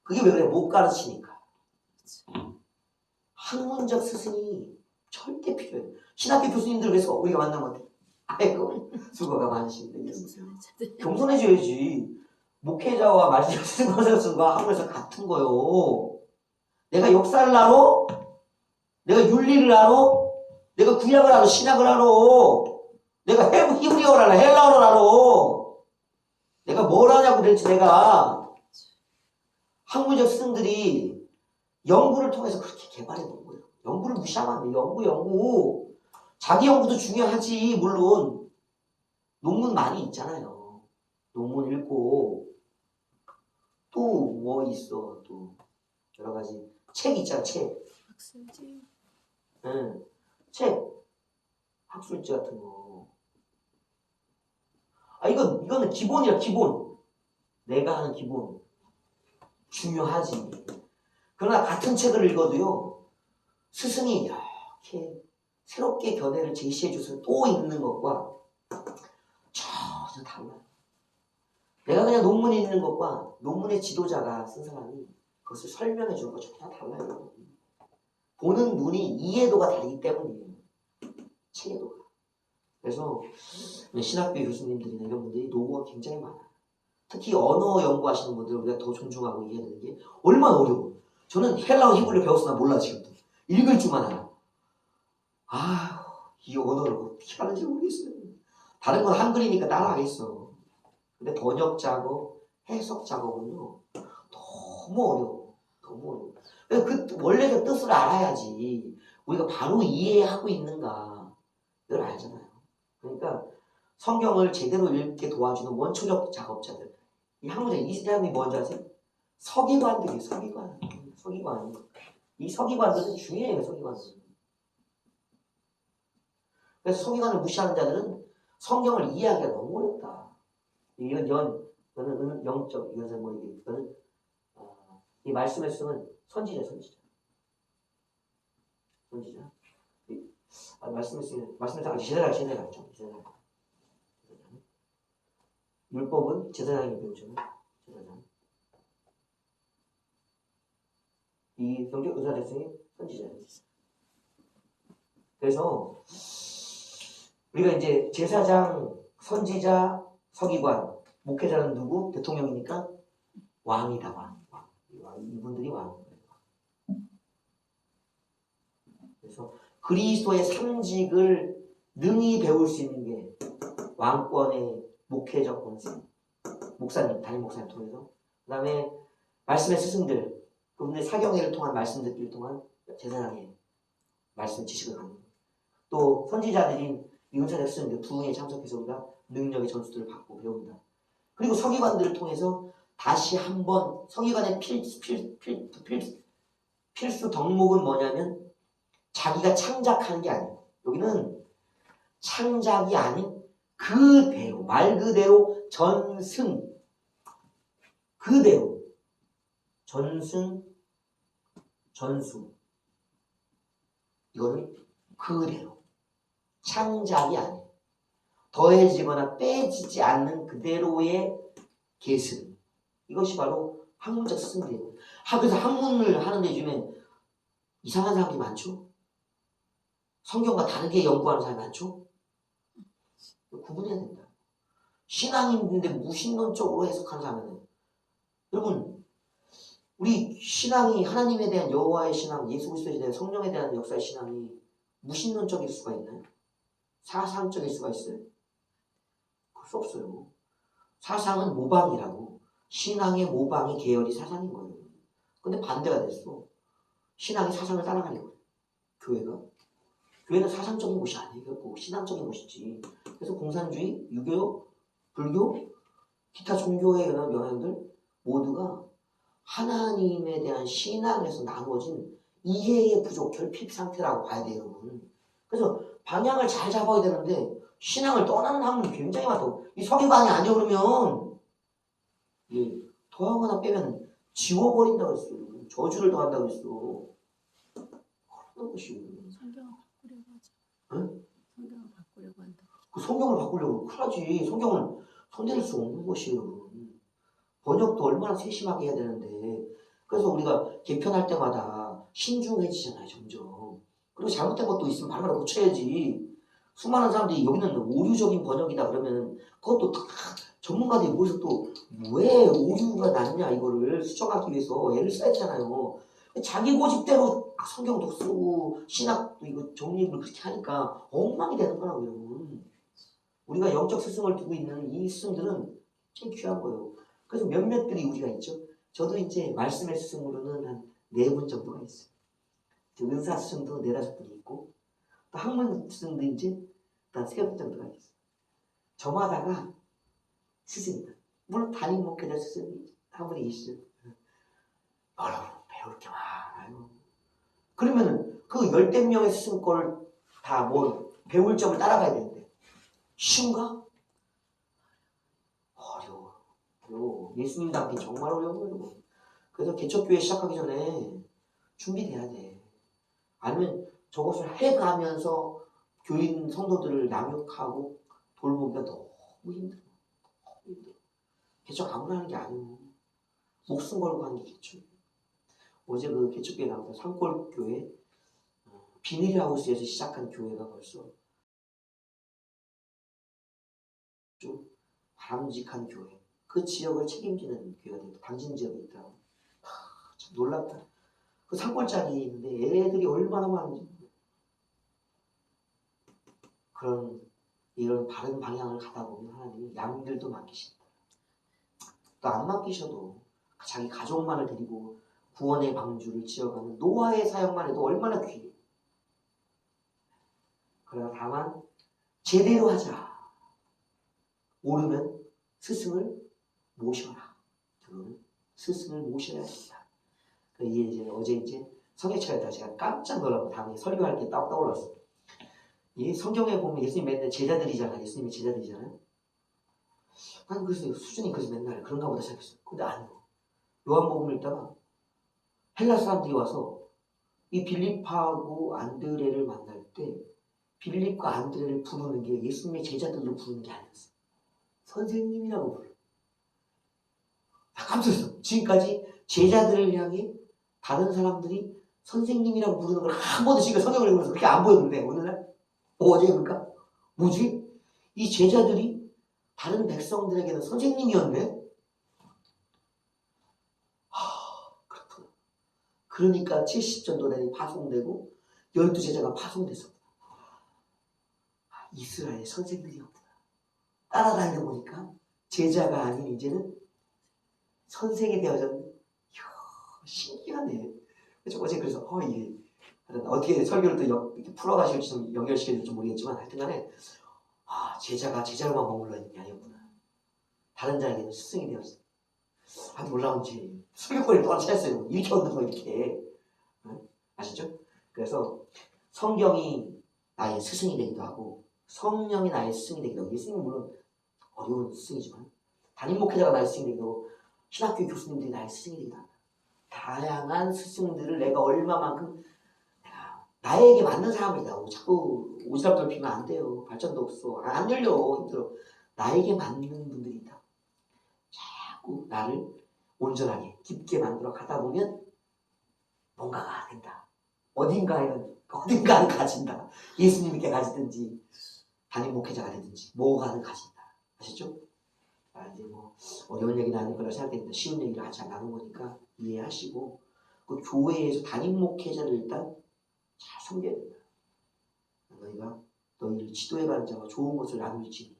그게 왜 그래? 못 가르치니까. 학문적 스승이 절대 필요해요. 신학교 교수님들 그래서 우리가 만나면 어때? 아이고 수고가 많으신데 겸손해져야지. 목회자와 말씀 스승과 학문에서 같은 거요. 내가 역사를 알아? 내가 윤리를 알아? 내가 구약을 알아? 신약을 알아? 내가 히브리어를 알아? 헬라어를 알아? 내가 뭘 하냐고 그랬지. 내가 학문적 스승들이 연구를 통해서 그렇게 개발해 본 거예요. 연구를 무시하면 안 돼. 연구. 자기 연구도 중요하지. 물론 논문 많이 있잖아요. 논문 읽고 또 뭐 있어. 또 여러 가지 책 있잖아. 책. 학술지. 응. 책. 학술지 같은 거. 이거는 기본이야. 기본. 내가 하는 기본. 중요하지. 그러나 같은 책을 읽어도요. 스승이 이렇게 새롭게 견해를 제시해줘서 또 읽는 것과 전혀 달라요. 내가 그냥 논문 읽는 것과 논문의 지도자가 쓴 사람이 그것을 설명해 주는 것 전혀 달라요. 보는 눈이 이해도가 다르기 때문이에요. 체계도가. 그래서 신학교 교수님들이나 이런 분들이 노고가 굉장히 많아요. 특히 언어 연구하시는 분들 우리가 더 존중하고 이해해야 되는 게 얼마나 어려워. 저는 헬라어 히브리어 배웠으나 몰라 지금도. 읽을 줄만 알아. 이 언어를 어떻게 하는지 모르겠어요. 다른 건 한글이니까 따라하겠어. 근데 번역 작업, 해석 작업은요 너무 어려워. 너무 어려워. 그 원래 그 뜻을 알아야지 우리가 바로 이해하고 있는가 늘 알잖아요. 그러니까 성경을 제대로 읽게 도와주는 원초적 작업자들. 이 학문자 이 사람이 뭔지 아세요? 서기관들이에요. 서기관. 서기관. 이 서기관들은 중요해요. 서기관들은. 그래서 서기관을 무시하는 자들은 성경을 이해하기가 너무 어렵다. 이거는 영적, 이것은 뭐 이게, 이거는 이 말씀의 쓰는 선지자. 말씀의 쓰는 제사장 있죠. 제사장. 율법은 제사장이 배우잖아요. 제사장. 이 성경 의사 대승이 선지자예요. 그래서 우리가 이제 제사장, 선지자, 서기관, 목회자는 누구? 대통령이니까 왕이다. 왕. 이분들이 왕이에요. 그래서 그리스도의 삼직을 능히 배울 수 있는 게 왕권의 목회적 권세, 목사님, 담임 목사님 통해서, 그 다음에 말씀의 스승들, 그분들 사경회를 통한 말씀 듣기를 통한 제사장의 말씀 지식을 갖는 거예요. 또 선지자들인 이은사적 스승들 부흥에 참석해서 우리가 능력의 전수들을 받고 배운다. 그리고 서기관들을 통해서 다시 한번 서기관의 필수 덕목은 뭐냐면 자기가 창작하는 게 아니에요. 여기는 창작이 아닌 그대로 말 그대로 전승 그대로 전승 전수 이거는 그대로 창작이 아니에요. 더해지거나 빼지지 않는 그대로의 계승. 이것이 바로 학문적 스승들이에요. 그래서 학문을 하는데 요즘에 이상한 사람들이 많죠. 성경과 다르게 연구하는 사람이 많죠. 구분해야 된다. 신앙인데 무신론적으로 해석하는 사람은 여러분 우리 신앙이 하나님에 대한 여호와의 신앙, 예수 그리스도에 대한 성령에 대한 역사의 신앙이 무신론적일 수가 있나요? 사상적일 수가 있어요? 그럴 수 없어요. 사상은 모방이라고. 신앙의 모방이 계열이 사상인 거예요. 근데 반대가 됐어. 신앙이 사상을 따라가려고 그래. 교회가. 교회는 사상적인 곳이 아니고 신앙적인 곳이지. 그래서 공산주의, 유교, 불교, 기타 종교의 영향들 모두가 하나님에 대한 신앙에서 나누어진 이해의 부족, 결핍 상태라고 봐야 돼요, 여러분. 그래서 방향을 잘 잡아야 되는데 신앙을 떠나는 학문이 굉장히 많다고. 이 서기관이 아니오 그러면 더하거나 빼면 지워버린다고 했어. 저주를 더한다고 했어. 그런 것이. 성경을 바꾸려고 하죠. 응? 성경을 바꾸려고 한다. 그 성경을 바꾸려고 큰일 나지. 성경을 손댈 수 없는 것이에요. 번역도 얼마나 세심하게 해야 되는데. 그래서 우리가 개편할 때마다 신중해지잖아요, 점점. 그리고 잘못된 것도 있으면 바로바로 고쳐야지. 수많은 사람들이 여기는 오류적인 번역이다 그러면 그것도 다 전문가들이 모여서 또 왜 오류가 났냐 이거를 수정하기 위해서 애를 써야잖아요. 자기 고집대로 성경도 쓰고 신학도 이거 정립을 그렇게 하니까 엉망이 되는 거라고 여러분. 우리가 영적 스승을 두고 있는 이 스승들은 참 귀한 거예요. 그래서 몇몇들이 우리가 있죠. 저도 이제 말씀의 스승으로는 한 4분 정도가 있어요. 은사 스승도 4-5분이 있고 또 학문 스승도 이제 한 3분 정도가 있어요. 저마다가 스승이다. 물론 담임 목회자 스승이 한 분이 있어요. 여러분 배울 게 많아요. 그러면 그 10명의 스승 거를 다 뭐 배울 점을 따라가야 되는데 쉬운가? 어려워. 예수님 닮기 정말 어려워요. 그래서 개척교회 시작하기 전에 준비돼야 돼. 아니면 저것을 해가면서 교인 성도들을 양육하고 돌보기가 너무 힘들어. 개척 아무나 하는 게 아니고 목숨 걸고 하는 게 개척. 어제 그 개척교회 나와서 산골교회 비닐하우스에서 시작한 교회가 벌써 좀 바람직한 교회. 그 지역을 책임지는 교회가 되고 당진 지역에 있더라고. 참 놀랍다. 그 산골짜기에 있는데 애들이 얼마나 많은지. 이런 바른 방향을 가다 보면 하나님이 양들도 맡기신다. 또 안 맡기셔도 자기 가족만을 데리고 구원의 방주를 지어가는 노아의 사역만 해도 얼마나 귀해. 그러나 다만 제대로 하자. 모르면 스승을 모셔라. 그거는 스승을 모셔야 된다. 이게 이제 어제 성경책에다 제가 깜짝 놀라고 다음에 설교할 때 딱 떠올랐어요. 이 성경에 보면 예수님 맨날 제자들이잖아요. 예수님이 제자들이잖아요. 난 그래서 수준이 그래서 맨날 그런가 보다 생각했어요. 근데 아니요. 요한복음을 읽다가 헬라 사람들이 와서 이 빌립하고 안드레를 만날 때 빌립과 안드레를 부르는 게 예수님의 제자들로 부르는 게 아니었어요. 선생님이라고 불러요. 깜짝 놀랐어요. 지금까지 제자들을 향해 다른 사람들이 선생님이라고 부르는 걸 한 번도 지금 성경을 읽으면서 그렇게 안 보였는데 오늘날 어제 그러니까 뭐지? 이 제자들이 다른 백성들에게는 선생님이었네? 그렇구나. 그러니까 70전도단이 파송되고 12제자가 파송됐었구나. 이스라엘 선생들이었구나. 따라다니다 보니까 제자가 아닌 이제는 선생이 되어졌네. 이야, 신기하네. 그래서 어제 그래서 이게 어떻게 설교를 또 이렇게 풀어가실지 좀 연결시켜야 될지 모르겠지만 하여튼간에 제자가 제자로만 머물러 있는 게 아니었구나. 다른 자에게는 스승이 되었어. 아주 놀라운 제 설교거리를 또 하나 찾았어요. 이렇게 얻는 거 이렇게. 아시죠? 그래서 성경이 나의 스승이 되기도 하고 성령이 나의 스승이 되기도 하고 예수님은 물론 어려운 스승이지만 담임 목회자가 나의 스승이 되기도 하고 신학교 교수님들이 나의 스승이 되기도 합니다. 다양한 스승들을 내가 얼마만큼 나에게 맞는 사람이다. 자꾸 오지랖 넓히면 안 돼요. 발전도 없어. 안 열려. 힘들어. 나에게 맞는 분들이 있다. 자꾸 나를 온전하게 깊게 만들어 가다 보면 뭔가가 된다. 어딘가는 가진다. 예수님께 가지든지 담임 목회자가 되든지 뭐가는 가진다. 아시죠? 이제 뭐 어려운 얘기는 아닐 거라 생각했는데 쉬운 얘기를 같이 나눈 거니까 이해하시고 그 교회에서 담임 목회자를 일단 잘 섬겨야 된다. 너희가 너희를 지도해가는 자와 좋은 것을 나눌지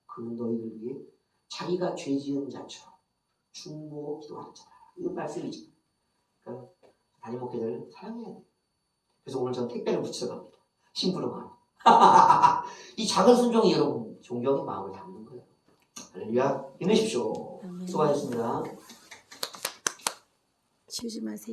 그는 너희를 위해 자기가 죄 지은 자처럼 중보 기도하는 자다. 이건 말씀이지. 그러니까 담임 목회자를 사랑해야 돼. 그래서 오늘 저는 택배를 붙이러 갑니다. 심부름 하러. 이 작은 순종이 여러분 존경의 마음을 담는 거예요. 할렐루야. 힘내십시오. 수고하셨습니다. 치우지 마세요.